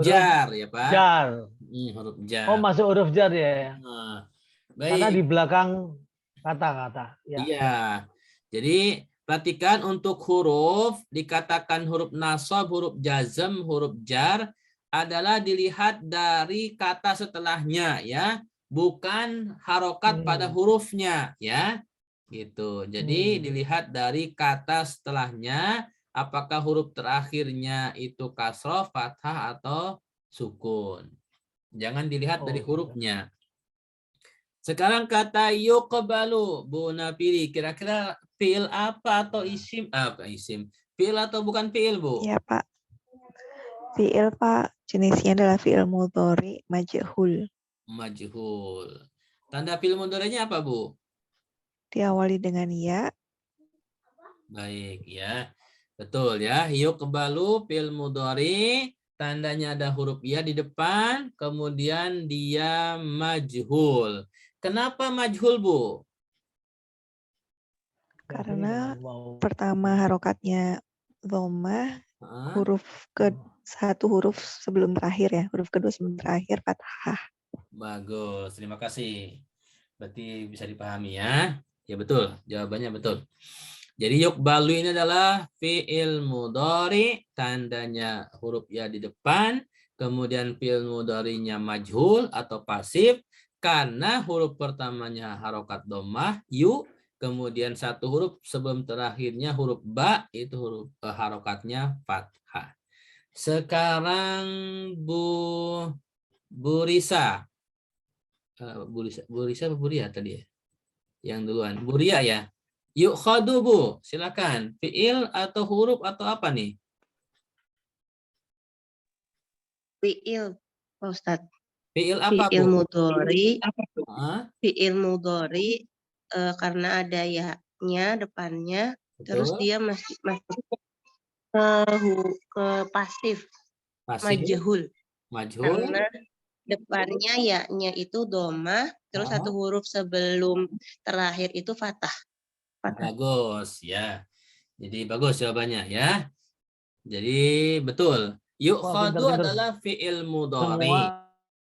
jar ya Pak.
Jar.
Huruf jar.
Oh, masuk huruf jar ya.
Nah,
Karena di
baik.
belakang kata-kata. Ya.
Iya. Jadi perhatikan untuk huruf dikatakan huruf nasab, huruf jazm, huruf jar adalah dilihat dari kata setelahnya ya, bukan harokat pada hurufnya ya. Gitu. Jadi dilihat dari kata setelahnya, apakah huruf terakhirnya itu kasroh, fathah, atau sukun. Jangan dilihat dari hurufnya. Sekarang kata yuqbalu, Bu Napili, kira-kira fiil apa atau isim? Apa isim? Fiil atau bukan fiil, Bu?
Iya, Pak. Fiil, Pak. Jenisnya adalah fiil mudhari majhul.
Majhul. Tanda fiil mudhari'nya apa, Bu?
Diawali dengan ya.
Baik, ya. Betul ya. Yuqbalu fiil mudhari, tandanya ada huruf ya di depan, kemudian dia majhul. Kenapa majhul, Bu?
Karena pertama harokatnya dhammah, satu huruf sebelum terakhir ya, huruf kedua sebelum terakhir fathah.
Bagus, terima kasih. Berarti bisa dipahami ya. Ya betul, jawabannya betul. Jadi yuqbalu ini adalah fi'il mudhari, tandanya huruf ya di depan, kemudian fi'il mudhari'nya majhul atau pasif, karena huruf pertamanya harokat dhammah, yu, kemudian satu huruf sebelum terakhirnya huruf ba, itu huruf harokatnya fathah. Sekarang Bu Risa. Bu Risa apa Bu Ria tadi ya? Yang duluan. Bu Ria ya. Yuk khadu, Bu. Silakan. Fi'il atau huruf atau apa nih?
Fi'il, Pak Ustadz.
Fi'il apa,
Fi'il
Bu?
mudhari. Fi'il mudhari karena ada ya-nya depannya, terus dia masih ke pasif. Majhul. Karena depannya ya-nya itu dhammah, terus satu huruf sebelum terakhir itu fathah.
Bagus ya. Jadi bagus jawabannya ya. Jadi betul. Yukhadu adalah fi'il mudhari.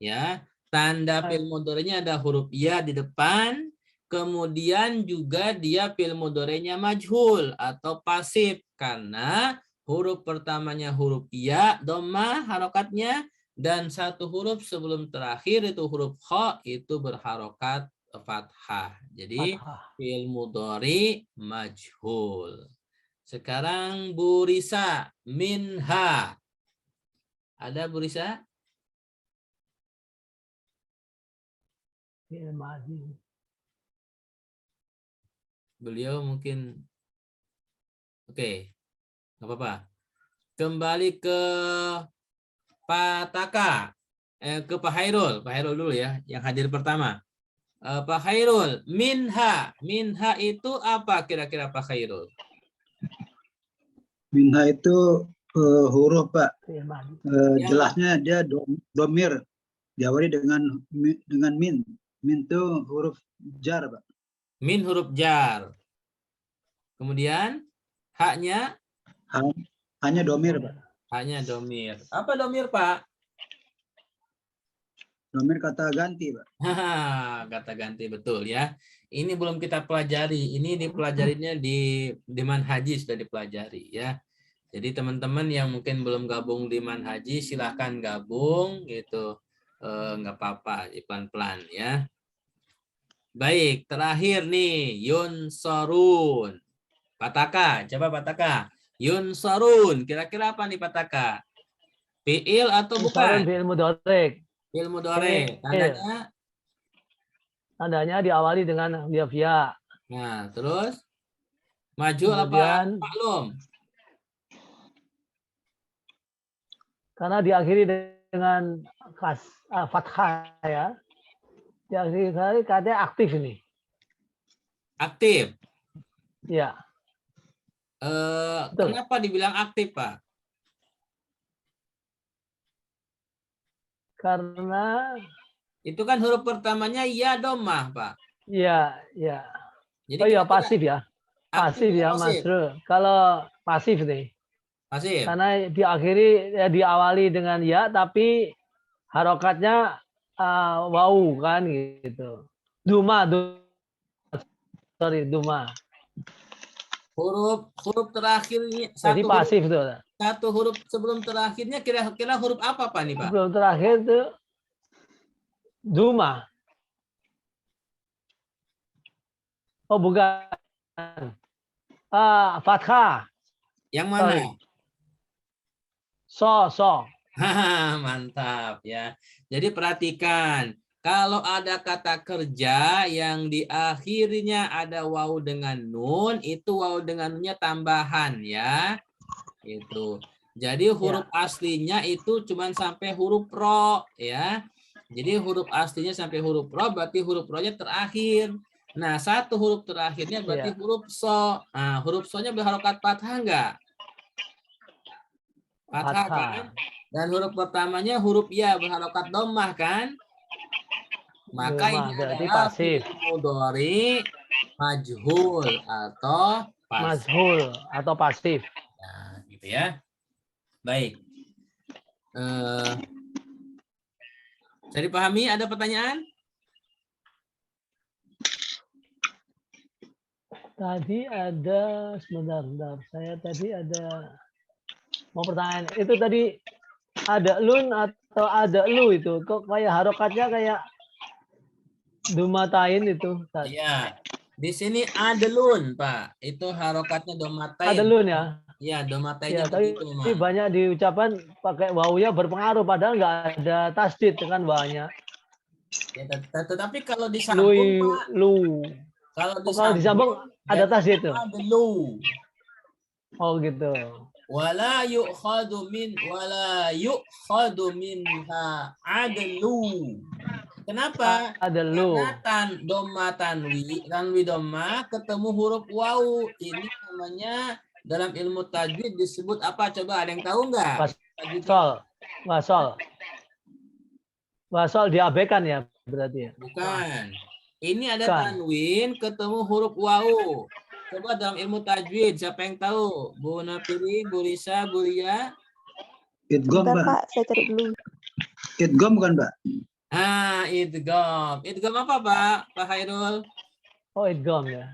Ya. Tanda fi'il mudhari'nya ada huruf ya di depan, kemudian juga dia fi'il mudhari'nya majhul atau pasif karena huruf pertamanya huruf ya, dhammah harokatnya, dan satu huruf sebelum terakhir itu huruf kha itu berharokat fathah. Jadi fi'il mudhari majhul. Sekarang Bu Risa, minha. Ada Bu Risa? Beliau mungkin oke, nggak apa-apa. Kembali ke Pak Taka, ke Pak Hairul dulu ya, yang hadir pertama. Pak Hairul, minha itu apa kira-kira Pak Hairul?
Minha itu huruf Pak.
Ya.
Jelasnya dia domir, diawali dengan min. Min itu huruf jar Pak.
Min huruf jar. Kemudian haknya?
Hanya domir Pak.
Hanya domir. Apa domir Pak?
Domir kata ganti Pak.
Kata ganti, betul ya. Ini belum kita pelajari. Ini dipelajarinya di Manhaji sudah dipelajari ya. Jadi teman-teman yang mungkin belum gabung di Manhaji silahkan gabung gitu. Nggak apa-apa, pelan-pelan ya. Baik, terakhir nih Yunsorun. Pataka, coba Pataka. Yunsorun, kira-kira apa nih Pataka? Fi'il atau bukan?
Fi'il mudhari.
Fi'il mudhari. Tandanya?
Tandanya diawali dengan ya.
Nah, terus maju
kemudian,
apa maklum?
Karena diakhiri dengan fathah ya. Diakhiri katanya aktif ini.
Aktif.
Ya.
Kenapa dibilang aktif, Pak?
Karena
itu kan huruf pertamanya ya domah, Pak.
Iya, iya.
Jadi
oh iya, pasif ya. Pasif ya, Mas Bro. Kalau pasif nih.
Pasif.
Karena diakhiri ya, diawali dengan ya, tapi harokatnya wau kan gitu. Duma.
Huruf terakhirnya
jadi pasif tuh.
Satu huruf sebelum terakhirnya kira-kira huruf apa Pak nih Pak?
Sebelum terakhir tuh duma. Oh bukan. Fathah.
Yang mana?
Sorry. So.
Mantap ya. Jadi perhatikan. Kalau ada kata kerja yang di akhirnya ada waw dengan nun, itu waw dengan nunnya tambahan ya. Itu. Jadi huruf aslinya itu cuma sampai huruf ro ya. Jadi huruf aslinya sampai huruf ro, berarti huruf ro-nya terakhir. Nah, satu huruf terakhirnya berarti huruf so. Nah, huruf so-nya berharokat fathah enggak? Fathah kan? Dan huruf pertamanya huruf ya berharokat dhammah kan? Maka ini adalah
pasif.
Mudhari majhul atau pasif.
Majhul atau pasif.
Nah, gitu ya. Baik. Saya dipahami? Ada pertanyaan?
Tadi ada sebentar. Saya tadi ada mau pertanyaan. Itu tadi ada lun atau ada lu itu? Kok kayak harokatnya kayak domatain itu.
Iya. Di sini ada lun, Pak. Itu harokatnya domatain.
Ada lun ya?
Iya, domatainnya
begitu. Tapi banyak diucapkan pakai wawunya berpengaruh, padahal nggak ada tasdid kan banyak.
Ya, tetapi kalau disambung, Pak.
Lu. Kalau disambung ada tasdid itu.
Ada lu.
Oh gitu.
Wala yu'khadu minha adlu. Kenapa?
Adlu.
Karena doma tanwi doma ketemu huruf waw. Ini namanya dalam ilmu tajwid disebut apa? Coba ada yang tahu nggak? Wasol diabaikan ya berarti ya? Bukan. Ini ada tanwin ketemu huruf waw. Coba dalam ilmu tajwid siapa yang tahu? Bu Napiri, Bu Risa, Bu Ria?
Idgham, Pak.
Saya cari dulu.
Idgham bukan, Pak?
Idgham. Idgham apa, Pak? Pak Hairul?
Oh, idgham ya.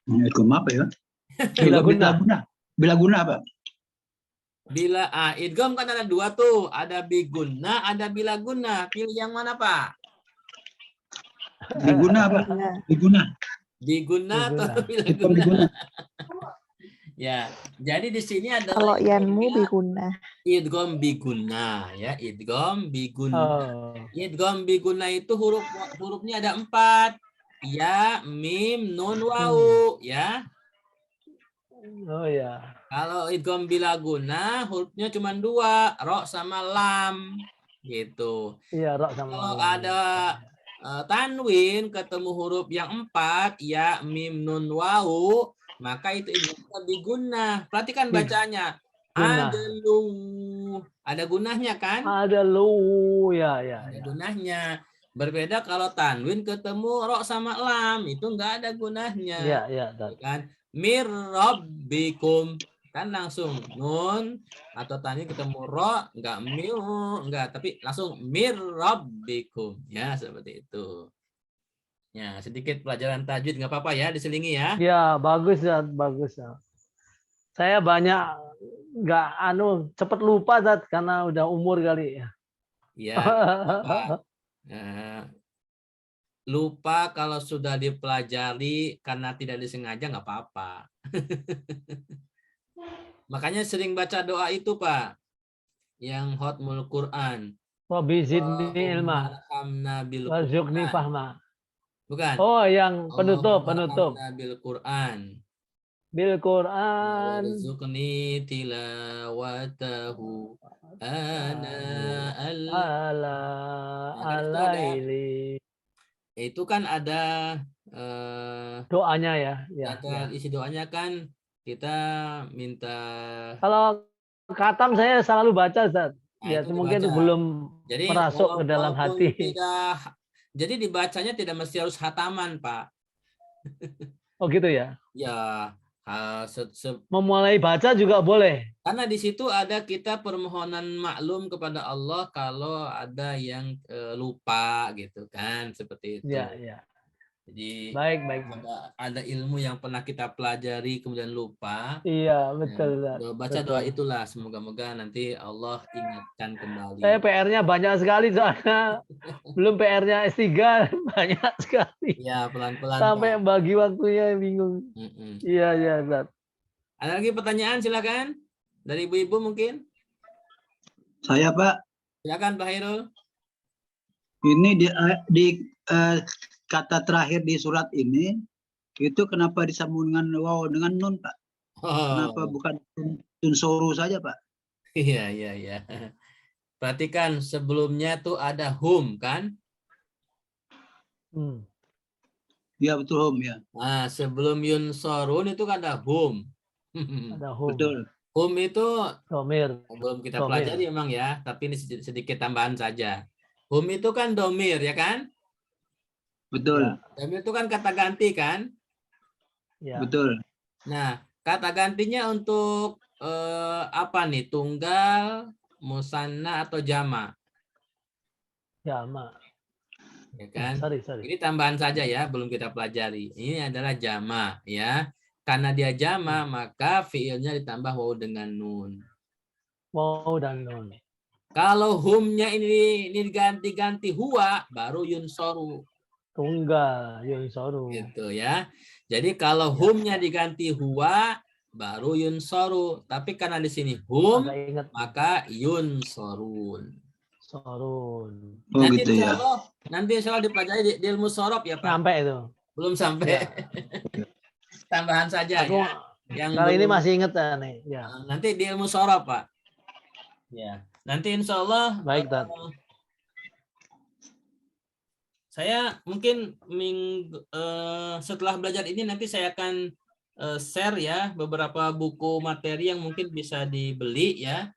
Idgham apa ya?
Bila
guna apa?
Idgham kan ada dua tuh, ada biguna, ada bila guna. Pilih yang mana, Pak?
Biguna apa?
Biguna atau bila guna? Ya, jadi di sini ada
kalau yanmu biguna.
Idgham biguna ya, idgham biguna. Idgham biguna itu hurufnya ada 4. ya, mim, nun, wawu, ya.
Oh ya.
Kalau idgham bila guna, hurufnya cuma 2, ro sama lam, gitu.
Iya, ro sama
Kalau
lam.
ada tanwin ketemu huruf yang 4, ya, mim, nun, wawu, maka itu idgham diguna. Perhatikan bacanya.
Guna.
Ada gunahnya kan?
Ada lu, ya.
Ada gunahnya. Berbeda kalau tanwin ketemu ro sama lam, itu enggak ada gunahnya.
Iya.
Kan? Mir rabbikum, kan langsung nun atau tanwin ketemu ro, enggak mir, enggak, tapi langsung mir rabbikum, ya, seperti itu. Ya, sedikit pelajaran tajwid enggak apa-apa ya, diselingi ya.
Ya, bagus ya, bagus ya. Saya banyak nggak cepet lupa Zat, karena udah umur kali ya.
Ya. Lupa kalau sudah dipelajari karena tidak disengaja nggak apa-apa. Makanya sering baca doa itu, Pak, yang Hotmul Quran.
Rabbi zidni ilma warzuqni fahma.
Bukan.
Oh, yang penutup.
Bil Quran.
Bil Quran.
Warzuqni tilawatahu ana al-laili. Itu kan ada
doanya ya.
Ada isi doanya kan, kita minta.
Kalau khatam saya selalu baca, Ustaz. Ya, mungkin
baca.
belum
Jadi,
merasuk ke dalam hati.
Jadi dibacanya tidak mesti harus hataman, Pak.
Oh gitu ya?
Ya.
Memulai baca juga boleh.
Karena di situ ada kita permohonan maklum kepada Allah kalau ada yang lupa gitu kan, seperti itu.
Ya.
Jadi
baik.
Ada ilmu yang pernah kita pelajari kemudian lupa.
Iya, betul.
Baca doa itulah, semoga-moga nanti Allah ingatkan kembali.
Saya PR-nya banyak sekali soalnya. Belum PR-nya S3 banyak sekali.
Ya, pelan-pelan.
Sampai Pak. Bagi waktunya bingung. Iya, Zat.
Ada lagi pertanyaan, silakan. Dari ibu-ibu mungkin.
Saya, Pak.
Silakan, Pak Hairul.
Ini di kata terakhir di surat ini, itu kenapa disambung dengan waw dengan nun, Pak? Kenapa bukan tunsoru saja, Pak?
Iya. Perhatikan sebelumnya tuh ada hum kan?
Iya, betul hum ya.
Nah, sebelum yunsorun itu kan ada hum.
Ada hum.
Betul.
Hum itu
domir.
Belum kita pelajari memang ya, tapi ini sedikit tambahan saja. Hum itu kan domir ya kan?
Betul.
Domir itu kan kata ganti kan?
Ya.
Betul.
Nah, kata gantinya untuk apa nih? Tunggal, musanna atau jama?
Jama.
Ya kan?
Sorry.
Ini tambahan saja ya, belum kita pelajari. Ini adalah jama ya. Karena dia jama, maka fiilnya ditambah waw dengan nun.
Waw dan nun.
Kalau humnya ini diganti-ganti huwa, baru yunsoru.
Tunggal, yunsoru.
Gitu ya. Jadi kalau humnya diganti huwa, baru yunsoru. Tapi karena di sini hum, maka yunsorun.
Sorun.
Oh,
nanti
gitu ya.
Nanti insya Allah dipelajari di ilmu sorob ya Pak.
Sampai itu.
Belum sampai. Ya. Tambahan saja
aku,
ya. Yang
kali ini masih inget nih. Ya.
Nanti di ilmu sorob Pak. Ya. Nanti insya Allah.
Baik, Tad.
Saya mungkin setelah belajar ini nanti saya akan share ya beberapa buku materi yang mungkin bisa dibeli ya.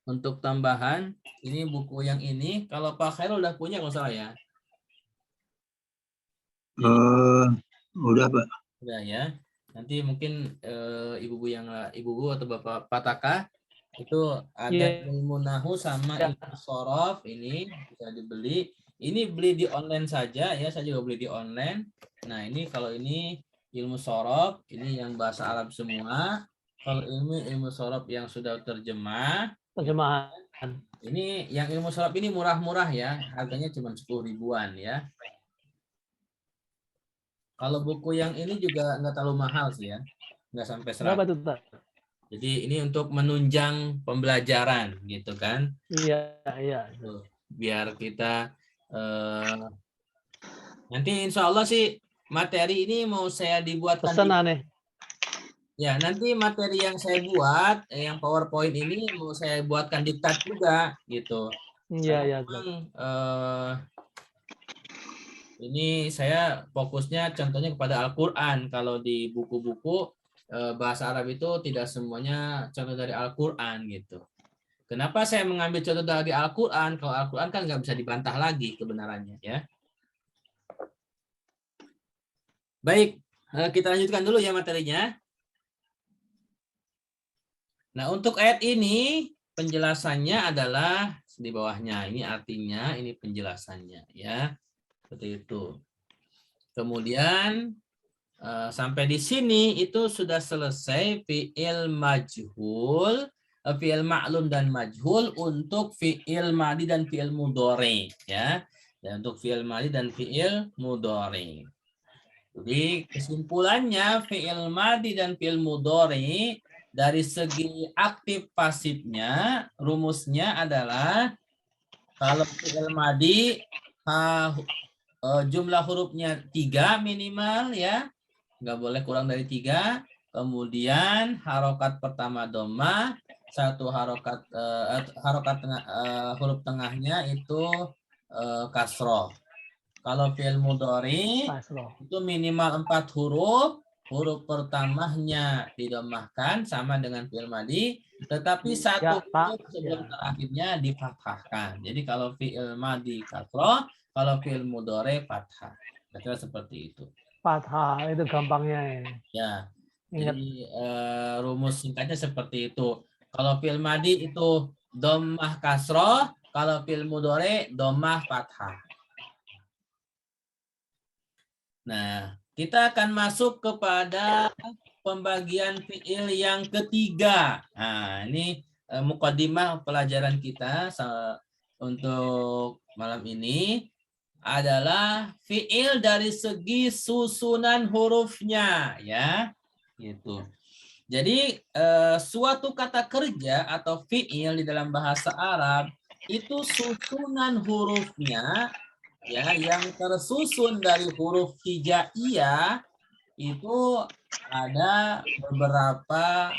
Untuk tambahan, ini buku yang ini. Kalau Pak Khairul udah punya kalau salah ya?
Udah Pak.
Udah ya. Nanti mungkin ibu-ibu atau Bapak Pataka itu ada ilmu nahu sama ilmu sorof, ini bisa dibeli. Ini beli di online saja ya, saya juga beli di online. Nah ini kalau ini ilmu sorof, ini yang bahasa Arab semua. Kalau ilmu sorof yang sudah terjemahan, ini yang ilmu sorof ini murah-murah ya, harganya cuma 10 ribuan ya. Kalau buku yang ini juga nggak terlalu mahal sih ya, nggak sampai 100. Jadi ini untuk menunjang pembelajaran gitu kan?
Iya.
Biar kita Nanti insya Allah sih materi ini mau saya dibuatkan.
Pesan aneh.
Ya, nanti materi yang saya buat, yang PowerPoint ini mau saya buatkan diktat juga, gitu.
Iya.
Ini saya fokusnya contohnya kepada Al-Quran. Kalau di buku-buku bahasa Arab itu tidak semuanya contoh dari Al-Quran, gitu. Kenapa saya mengambil contoh dari Al-Quran? Kalau Al-Quran kan nggak bisa dibantah lagi kebenarannya, ya. Baik, kita lanjutkan dulu ya materinya. Nah, untuk ayat ini penjelasannya adalah di bawahnya. Ini artinya, ini penjelasannya, ya. Seperti itu. Kemudian sampai di sini itu sudah selesai fi'il majhul, fi'il ma'lum dan majhul untuk fi'il madi dan fi'il mudhari, ya. Dan untuk fi'il madi dan fi'il mudhari. Jadi kesimpulannya fi'il madi dan fi'il mudhari dari segi aktif pasifnya, rumusnya adalah kalau fi'il madi jumlah hurufnya 3 minimal, ya, nggak boleh kurang dari 3. Kemudian harokat pertama dhammah, satu harokat huruf tengahnya itu kasroh. Kalau fi'il mudhari itu minimal 4 huruf. Huruf pertamanya didomahkan sama dengan fi'il madi, tetapi satu huruf sebelum terakhirnya difathahkan. Jadi kalau fi'il madi kasroh, kalau fi'il mudhari fathah. Kira-kira seperti itu.
Fathah itu gampangnya.
Ya. Jadi rumus singkatnya seperti itu. Kalau fi'il madi itu dhammah kasroh, kalau fi'il mudhari dhammah fathah. Nah, kita akan masuk kepada pembagian fi'il yang ketiga. Nah, ini mukadimah pelajaran kita untuk malam ini adalah fi'il dari segi susunan hurufnya, ya. Gitu. Jadi suatu kata kerja atau fi'il di dalam bahasa Arab itu susunan hurufnya, ya, yang tersusun dari huruf hijaiyah itu ada beberapa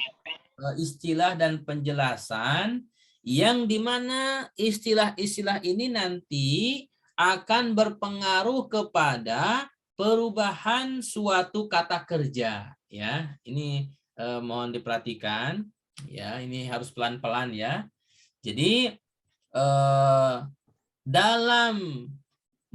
istilah dan penjelasan yang dimana istilah-istilah ini nanti akan berpengaruh kepada perubahan suatu kata kerja, ya. Ini mohon diperhatikan, ya. Ini harus pelan-pelan, ya. Jadi dalam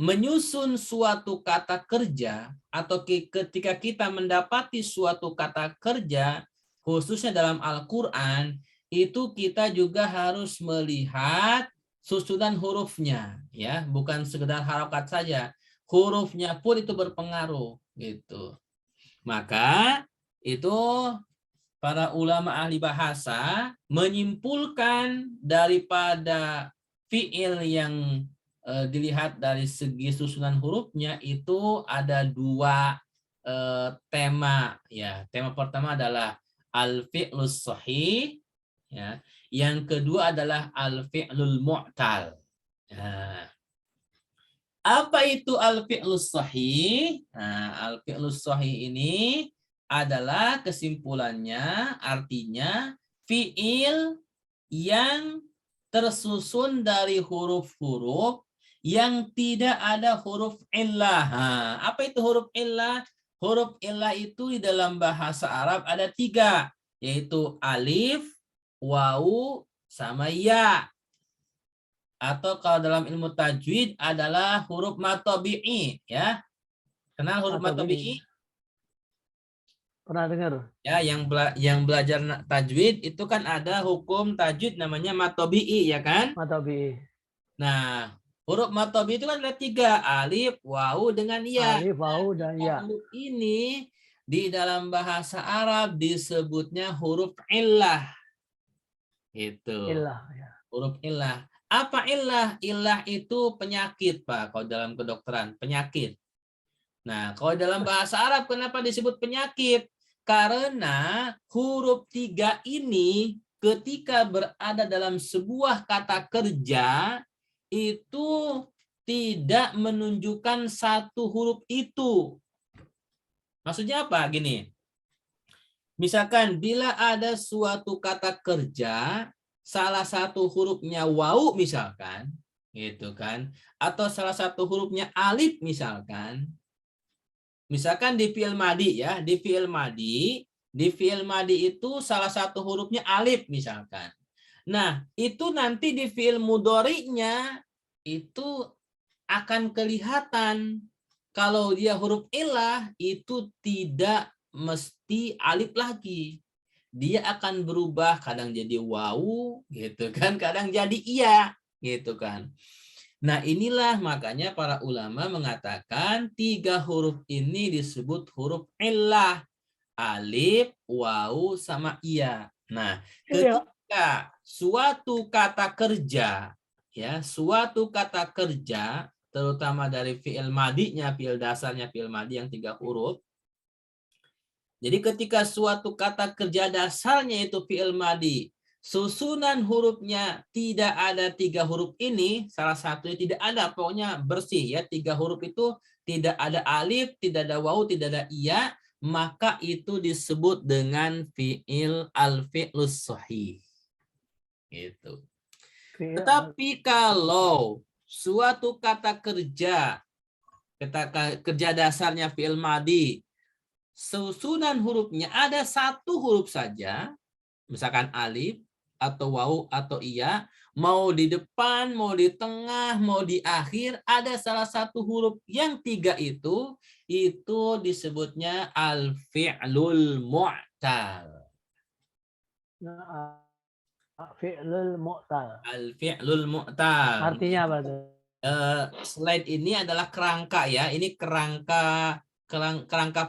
menyusun suatu kata kerja atau ketika kita mendapati suatu kata kerja, khususnya dalam Al-Quran, itu kita juga harus melihat susunan hurufnya, ya, bukan sekedar harokat saja, hurufnya pun itu berpengaruh, gitu. Maka itu para ulama ahli bahasa menyimpulkan daripada fi'il yang dilihat dari segi susunan hurufnya itu ada 2 tema, ya. Tema pertama adalah al-fi'lus shahih, ya. Yang kedua adalah al-fi'lul mu'tal. Nah, apa itu al-fi'lus shahih? Nah, al-fi'lus shahih ini adalah kesimpulannya artinya fi'il yang tersusun dari huruf-huruf yang tidak ada huruf illah. Apa itu huruf illah? Huruf illah itu di dalam bahasa Arab ada 3, yaitu alif, wawu, sama ya. Atau kalau dalam ilmu tajwid adalah huruf matobi'i, ya. Kenal huruf matobi'i?
Pernah dengar?
Ya, yang belajar tajwid itu kan ada hukum tajwid namanya matobi'i, ya kan?
Matobi'i.
Nah, huruf matobi itu kan ada 3, alif, wawu, dengan ya.
Alif, wawu, dan ya.
Huruf ini di dalam bahasa Arab disebutnya huruf illah. Itu.
Illah, ya.
Huruf illah. Apa illah? Illah itu penyakit, Pak. Kalau dalam kedokteran, penyakit. Nah, kalau dalam bahasa Arab kenapa disebut penyakit? Karena huruf 3 ini ketika berada dalam sebuah kata kerja itu tidak menunjukkan satu huruf itu. Maksudnya apa? Gini. Misalkan bila ada suatu kata kerja, salah satu hurufnya wau misalkan, gitu kan, atau salah satu hurufnya alif misalkan. Misalkan di fi'il madi ya, di fi'il madi itu salah satu hurufnya alif misalkan. Nah, itu nanti di fi'il mudhari'nya itu akan kelihatan kalau dia huruf illah itu tidak mesti alif lagi. Dia akan berubah, kadang jadi wawu gitu kan, kadang jadi iya gitu kan. Nah, inilah makanya para ulama mengatakan 3 huruf ini disebut huruf illah. Alif, wawu, sama iya. Nah, ketika suatu kata kerja, ya, suatu kata kerja, terutama dari fi'il madinya, fi'il dasarnya fi'il madi yang 3 huruf. Jadi ketika suatu kata kerja dasarnya itu fi'il madi, susunan hurufnya tidak ada 3 huruf ini, salah satunya tidak ada, pokoknya bersih ya, 3 huruf itu tidak ada alif, tidak ada wawu, tidak ada iya, maka itu disebut dengan fi'il al-fi'lus shahih. Gitu. Tetapi kalau suatu kata kerja dasarnya fi'il madi, susunan hurufnya ada 1 huruf saja, misalkan alif atau wawu atau iya, mau di depan, mau di tengah, mau di akhir, ada salah satu huruf yang 3 itu disebutnya al-fi'lul mu'tal.
Fi'lul mu'tal.
Al-fi'lul mu'tal.
Artinya apa tuh?
Slide ini adalah kerangka ya, ini kerangka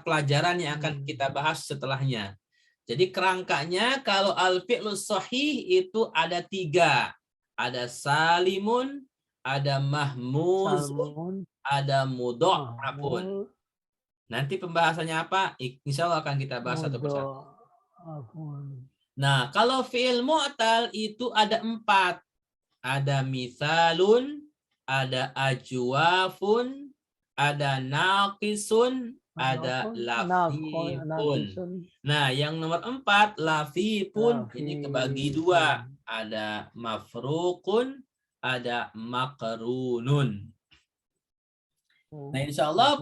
pelajaran yang akan kita bahas setelahnya. Jadi kerangkanya kalau al-fi'lus shahih itu ada 3. Ada salimun, ada mahmuzun, ada mudha'afun. Nanti pembahasannya apa? Insya Allah akan kita bahas satu persatu. Nah, kalau fi'il mu'tal itu ada 4. Ada mithalun, ada ajwafun, ada naqisun, ada lafifun. Nah, yang nomor 4, lafifun, ini kebagi 2. Ada mafruqun, ada makrunun. Nah, insya Allah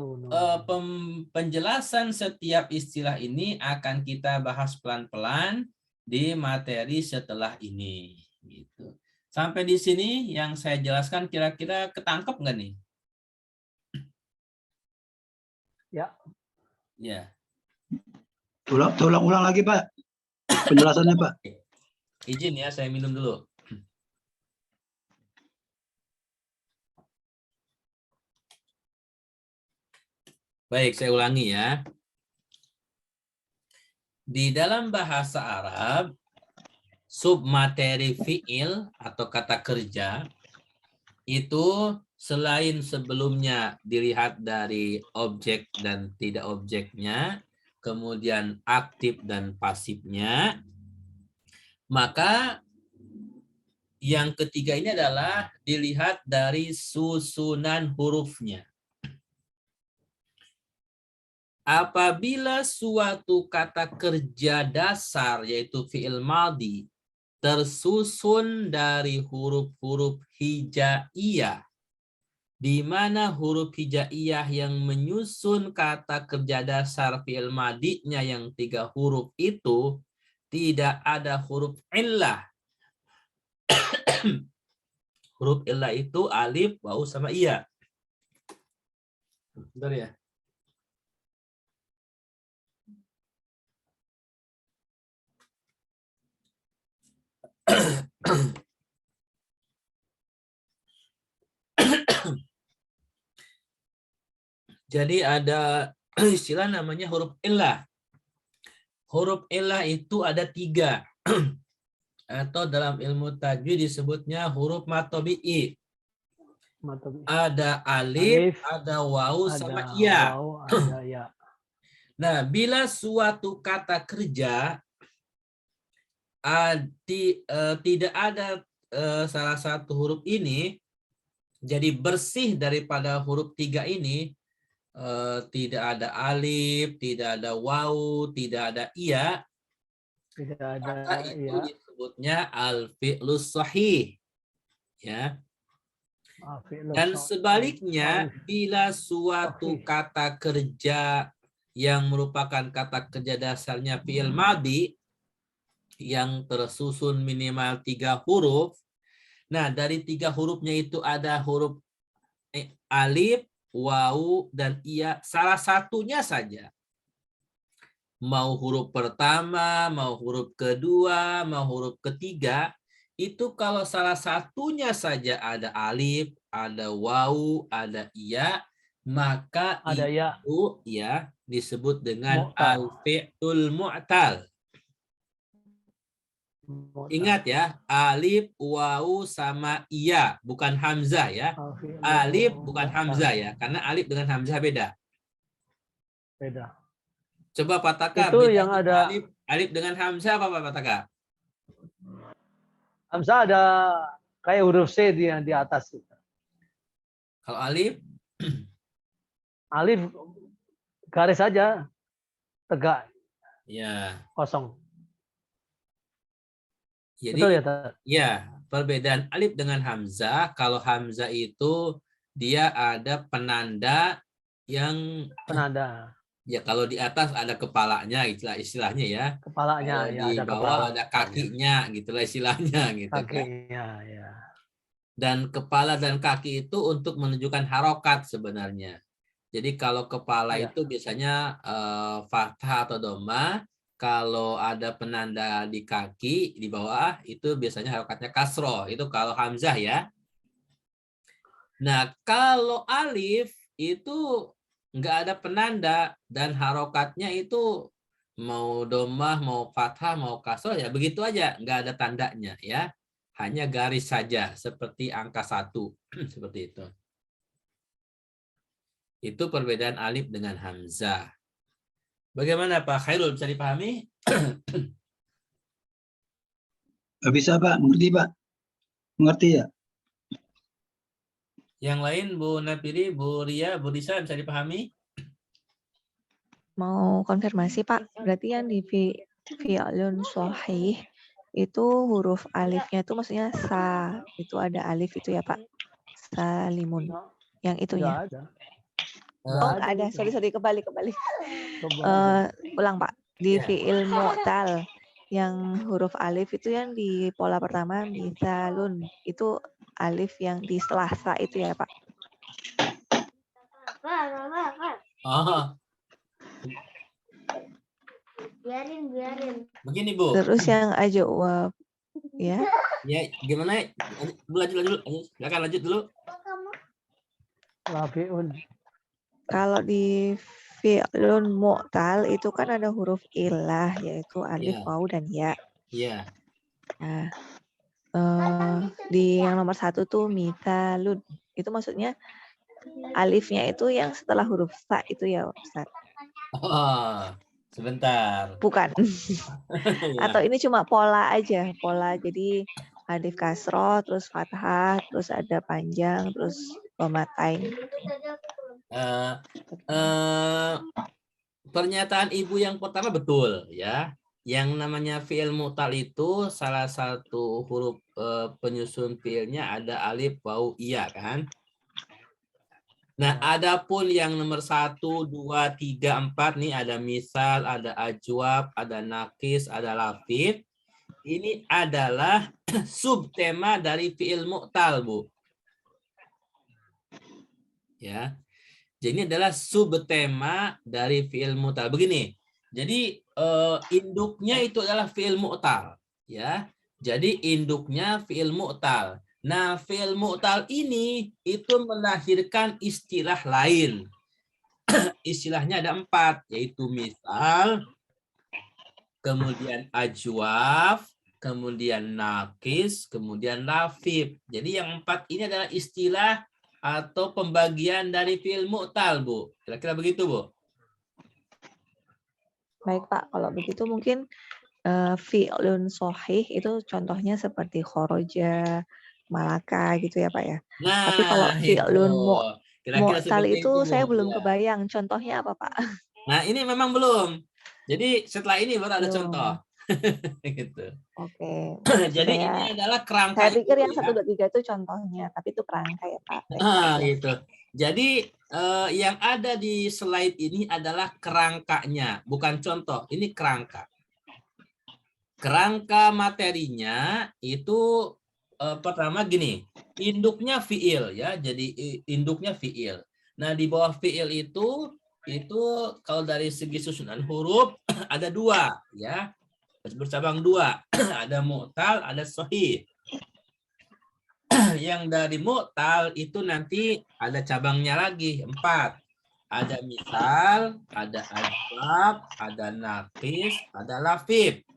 penjelasan setiap istilah ini akan kita bahas pelan-pelan di materi setelah ini. Gitu. Sampai di sini yang saya jelaskan kira-kira ketangkep nggak nih?
Ya.
Ya.
Tolong ulang lagi, Pak. Penjelasannya, Pak.
Izin ya, saya minum dulu. Baik, saya ulangi ya. Di dalam bahasa Arab, submateri fi'il atau kata kerja itu selain sebelumnya dilihat dari objek dan tidak objeknya, kemudian aktif dan pasifnya, maka yang ketiga ini adalah dilihat dari susunan hurufnya. Apabila suatu kata kerja dasar yaitu fi'il madi tersusun dari huruf-huruf hijaiyah, di mana huruf hijaiyah yang menyusun kata kerja dasar fi'il madinya yang 3 huruf itu tidak ada huruf illah. Huruf illah itu alif, wawu, sama iya. Bentar ya. Jadi ada istilah namanya huruf illah. Huruf illah itu ada 3. Atau dalam ilmu tajwid disebutnya huruf matobi'i. Ada alif, ada wawu, sama iya. Nah, bila suatu kata kerja tidak ada salah satu huruf ini, Jadi bersih daripada huruf 3 ini, tidak ada alif, tidak ada waw, tidak ada iya.
Tidak ada
Maka itu
ya.
disebutnya al-fi'lus shahih. Ya. Dan sebaliknya, bila suatu kata kerja yang merupakan kata kerja dasarnya fi'il madhi yang tersusun minimal 3 huruf. Nah, dari 3 hurufnya itu ada huruf alif, waw, dan iya. Salah satunya saja. Mau huruf pertama, mau huruf kedua, mau huruf ketiga. Itu kalau salah satunya saja ada alif, ada waw, ada iya, maka
ada
itu ya disebut dengan
mu'tal.
al-fi'lul mu'tal. Ingat ya, alif, waw, sama iya, bukan hamzah ya. Alif bukan hamzah ya, karena alif dengan hamzah beda.
Beda.
Coba Pak Taka,
Itu yang ada
alif dengan hamzah apa Pak Taka?
hamzah ada kayak huruf C di atas.
Kalau alif?
Alif garis saja, tegak.
Ya.
Kosong.
Jadi
betul ya,
ya, perbedaan alif dengan hamzah, kalau hamzah itu dia ada penanda yang
penanda.
Ya kalau di atas ada kepalanya istilahnya ya.
Kepalanya
kalau
ya,
di
ada
bawah
kepala.
ada kakinya gitulah istilahnya gitu
kakinya,
kan.
Ya.
Dan kepala dan kaki itu untuk menunjukkan harokat sebenarnya. Jadi kalau kepala
Ya.
itu biasanya fathah atau dhamma, kalau ada penanda di kaki di bawah itu biasanya harokatnya kasroh, itu kalau hamzah ya. Nah, kalau alif itu nggak ada penanda dan harokatnya itu mau domah, mau fathah, mau kasroh ya begitu aja, nggak ada tandanya ya, hanya garis saja seperti angka 1 seperti itu. Itu perbedaan alif dengan hamzah. Bagaimana Pak Khairul, bisa dipahami?
Bisa Pak, mengerti Pak? Mengerti ya?
Yang lain Bu Napiri, Bu Ria, Bu Risa bisa dipahami?
Mau konfirmasi Pak, berarti yang di fi'lun shahih itu huruf alifnya itu maksudnya sa, itu ada alif itu ya Pak? Salimun, yang itunya. Oh nggak ada, sorry kembali. Ulang Pak, di fi'il mu'tal yang huruf alif itu yang di pola pertama misalun, itu alif yang di setelah sa itu ya Pak?
Oh.
Biarin.
Begini Bu.
Terus yang ajwab ya?
Ya gimana? Lanjut. Silakan lanjut dulu.
Kalau di fi'lun mu'tal itu kan ada huruf ilah yaitu alif, waw, dan ya.
Iya.
Nah, di yang nomor 1 tuh mitalun, itu maksudnya alifnya itu yang setelah huruf sa itu ya Ustaz?
Oh, sebentar.
Bukan. Atau ini cuma pola aja, pola jadi alif kasroh, terus fathah, terus ada panjang, terus domatain.
Pernyataan Ibu yang pertama betul ya. Yang namanya fi'il mu'tal itu salah satu huruf penyusun fi'ilnya ada alif, waw, iya kan. Nah, adapun yang nomor 1, 2, 3, 4 nih ada misal, ada ajwab, ada nakis, ada lafif. Ini adalah subtema dari fi'il mu'tal, Bu. Ya. Jadi ini adalah subtema dari fi'il mu'tal. Begini. Jadi induknya itu adalah fi'il mu'tal, ya. Jadi induknya fi'il mu'tal. Nah, fi'il mu'tal ini itu melahirkan istilah lain. Istilahnya ada 4, yaitu misal, kemudian ajwaf, kemudian nakis, kemudian lafif. Jadi yang 4 ini adalah istilah atau pembagian dari fi'il mu'tal, Bu. Kira-kira begitu, Bu?
Baik, Pak. Kalau begitu mungkin fi'lun shahih itu contohnya seperti khoroja, malaka gitu ya Pak ya.
Nah,
Tapi kalau
itu.
fi'lun
Kira-kira
mu'tal
seperti
itu
Bu.
saya belum
Ya.
kebayang. Contohnya apa Pak?
Nah, ini memang belum. Jadi setelah ini baru ada
Belum.
contoh. Gitu.
Oke.
Jadi
Saya,
ini adalah kerangka
saya pikir yang
ya.
1, 2, 3 itu contohnya, tapi itu kerangka ya Pak.
Gitu. Jadi yang ada di slide ini adalah kerangkanya, bukan contoh. Ini kerangka. Kerangka materinya itu pertama gini, induknya fiil ya, jadi induknya fiil. Nah di bawah fiil itu kalau dari segi susunan huruf ada 2 ya, bercabang 2, ada mu'tal, ada sahih. Yang dari mu'tal itu nanti ada cabangnya lagi 4. Ada misal, ada adbab, ada naqis, ada lafif.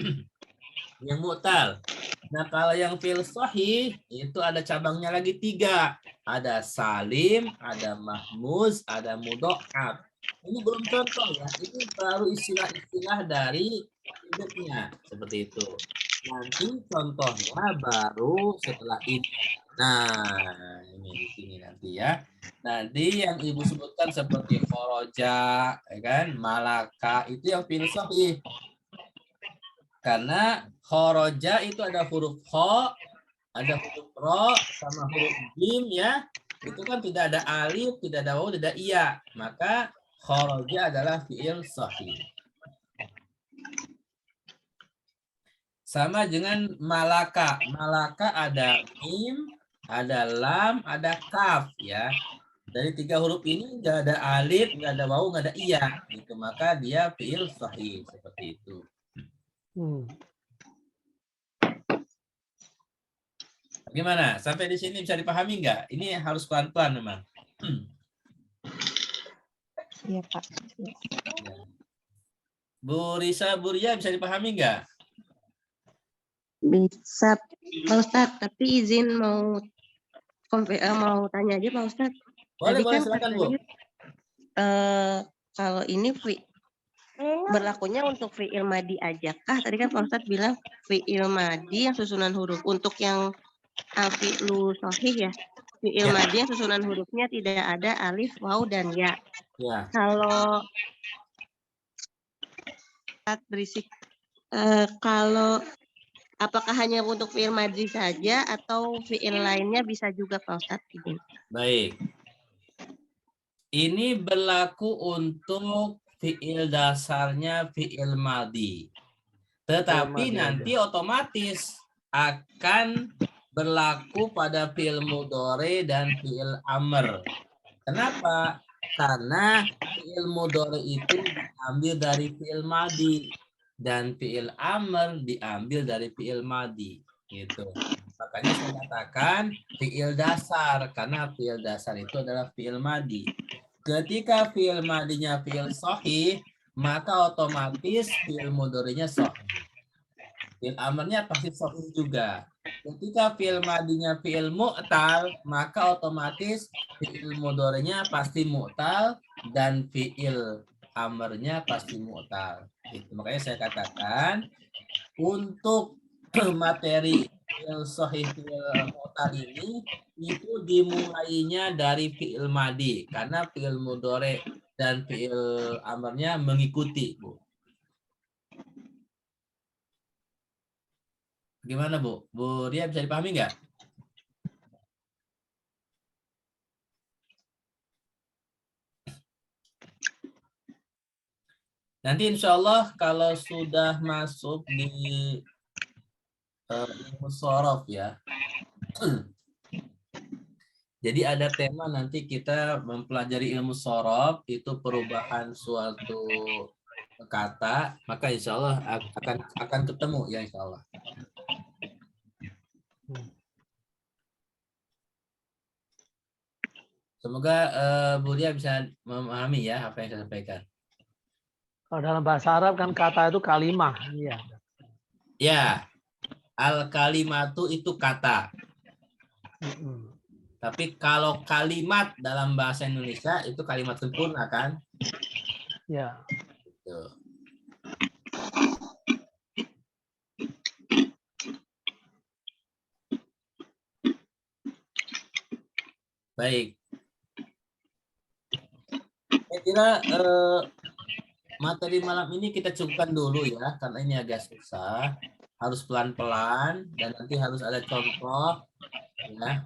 Yang mu'tal. Nah, kalau yang fil sahih itu ada cabangnya lagi 3. Ada salim, ada mahmuz, ada mudha'af. Ini belum contoh ya. Ini baru istilah-istilah dari induknya seperti itu. Nanti contohnya baru setelah ini. Nah, ini di sini nanti ya. Nanti yang Ibu sebutkan seperti khoroja, ya kan, malaka itu yang fil sahih. Karena khoroja itu ada huruf kho, ada huruf ro, sama huruf jim ya. Itu kan tidak ada alif, tidak ada waw, tidak ada iya. Maka khoroja adalah fi'il sahih. Sama dengan malaka. Malaka ada mim, ada lam, ada kaf ya. Dari 3 huruf ini nggak ada alif, nggak ada waw, nggak ada iya. Gitu. Maka dia fi'il sahih seperti itu. Gimana? Sampai di sini bisa dipahami nggak? Ini harus pelan-pelan memang.
Iya Pak.
Bu Risa, Bu Ria bisa dipahami nggak?
Bisa, Pak Ustadz. Tapi izin mau tanya aja Pak Ustadz.
Boleh,
Tadi
boleh,
kan
silakan Bu.
Kalau ini berlakunya untuk fi'il madi aja kah? Tadi kan Pak Ustadz bilang fi'il madi yang susunan huruf. Untuk yang fi'lu sahih ya, fi'il madi yang susunan hurufnya tidak ada alif, waw, dan ya. Kalau berisik, kalau apakah hanya untuk fi'il madi saja atau fi'il lainnya bisa juga Pak Ustadz?
Baik. Ini berlaku untuk fi'il dasarnya fi'il madi. Tetapi nanti otomatis akan berlaku pada fi'il mudhari dan fi'il amr. Kenapa? Karena fi'il mudhari itu diambil dari fi'il madi dan fi'il amr diambil dari fi'il madi. Gitu. Makanya saya katakan fi'il dasar, karena fi'il dasar itu adalah fi'il madi. Ketika fi'il madinya fi'il sahih, maka otomatis fi'il mudhari'nya sahih. Fi'il amrnya pasti sahih juga. Ketika fi'il madinya fi'il mu'tal, maka otomatis fi'il mudhari'nya pasti mu'tal dan fi'il amrnya pasti mu'tal. Itu makanya saya katakan untuk materi fi'il sahih fi'il mu'tal ini itu dimulainya dari fi'il madi karena fi'il mudhari dan fi'il amrnya mengikuti, Bu. Gimana, Bu? Bu Ria bisa dipahami nggak? Nanti insya Allah kalau sudah masuk di ilmu shorof ya. Jadi ada tema nanti kita mempelajari ilmu shorof, itu perubahan suatu kata, maka insya Allah akan ketemu ya insya Allah. Semoga Bu Ria bisa memahami ya apa yang saya sampaikan.
Kalau dalam bahasa Arab kan kata itu kalimah. Iya.
Ya, al-kalimatu itu kata. Tapi kalau kalimat dalam bahasa Indonesia itu kalimat sempurna kan?
Ya.
Gitu. Baik. Saya kira materi malam ini kita cukupkan dulu ya, karena ini agak susah. Harus pelan-pelan dan nanti harus ada contoh ya.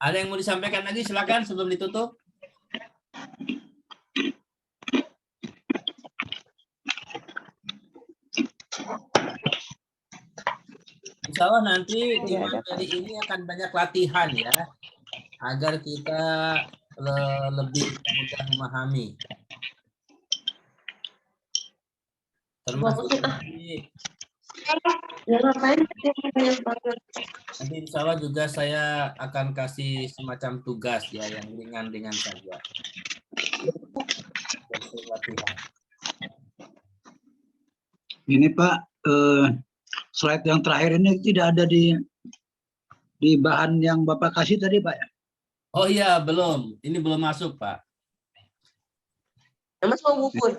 Ada yang mau disampaikan lagi? Silakan sebelum ditutup. Insya Allah nanti di materi ini akan banyak latihan ya, agar kita lebih mudah memahami. Termasuk nanti insya Allah juga saya akan kasih semacam tugas ya, yang ringan-ringan saja. Latihan.
Ini Pak, slide yang terakhir ini tidak ada di bahan yang Bapak kasih tadi Pak ya?
Oh iya, belum. Ini belum masuk Pak.
Mas mau bubur.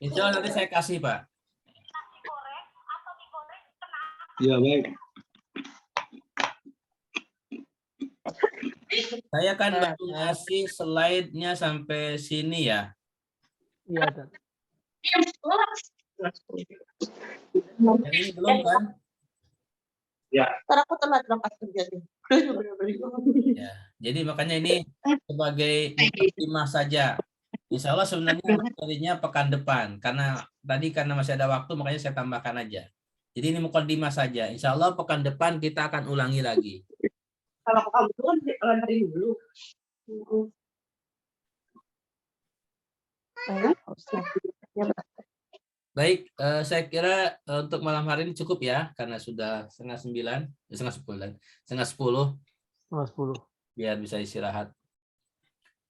Insya Allah nanti saya kasih Pak.
Ya baik.
Saya kan baru ngasih slide-nya sampai sini ya.
Iya, Tad.
Yang ini belum kan?
Ntar aku telat berangkat kerja nih.
Ya, jadi makanya ini sebagai mukadimah saja. Insya Allah sebenarnya materinya pekan depan, karena masih ada waktu makanya saya tambahkan aja. Jadi ini mukadimah saja. Insya Allah pekan depan kita akan ulangi lagi.
Kalau kamu dulu lantarin dulu.
Baik, saya kira untuk malam hari ini cukup ya, karena sudah setengah 10, biar bisa istirahat.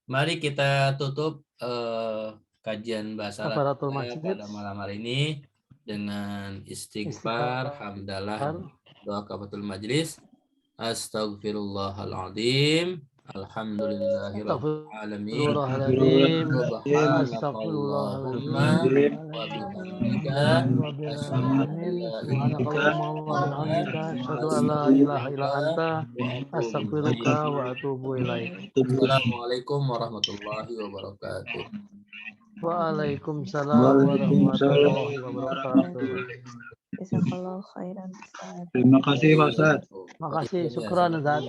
Mari kita tutup kajian bahasa Arab pada malam hari ini dengan istighfar, hamdalah, doa kafatul majlis. Astaghfirullahaladzim. Alhamdulillahirabbil alamin. Subhanakallahumma wa bihamdika asyhadu an la ilaha illa anta astaghfiruka wa atubu ilaik. Assalamualaikum warahmatullahi wabarakatuh.
Waalaikumsalam warahmatullahi wabarakatuh.
Jazakallahu khairan.
Terima kasih Pak Ustaz.
Makasih, syukran Ustaz.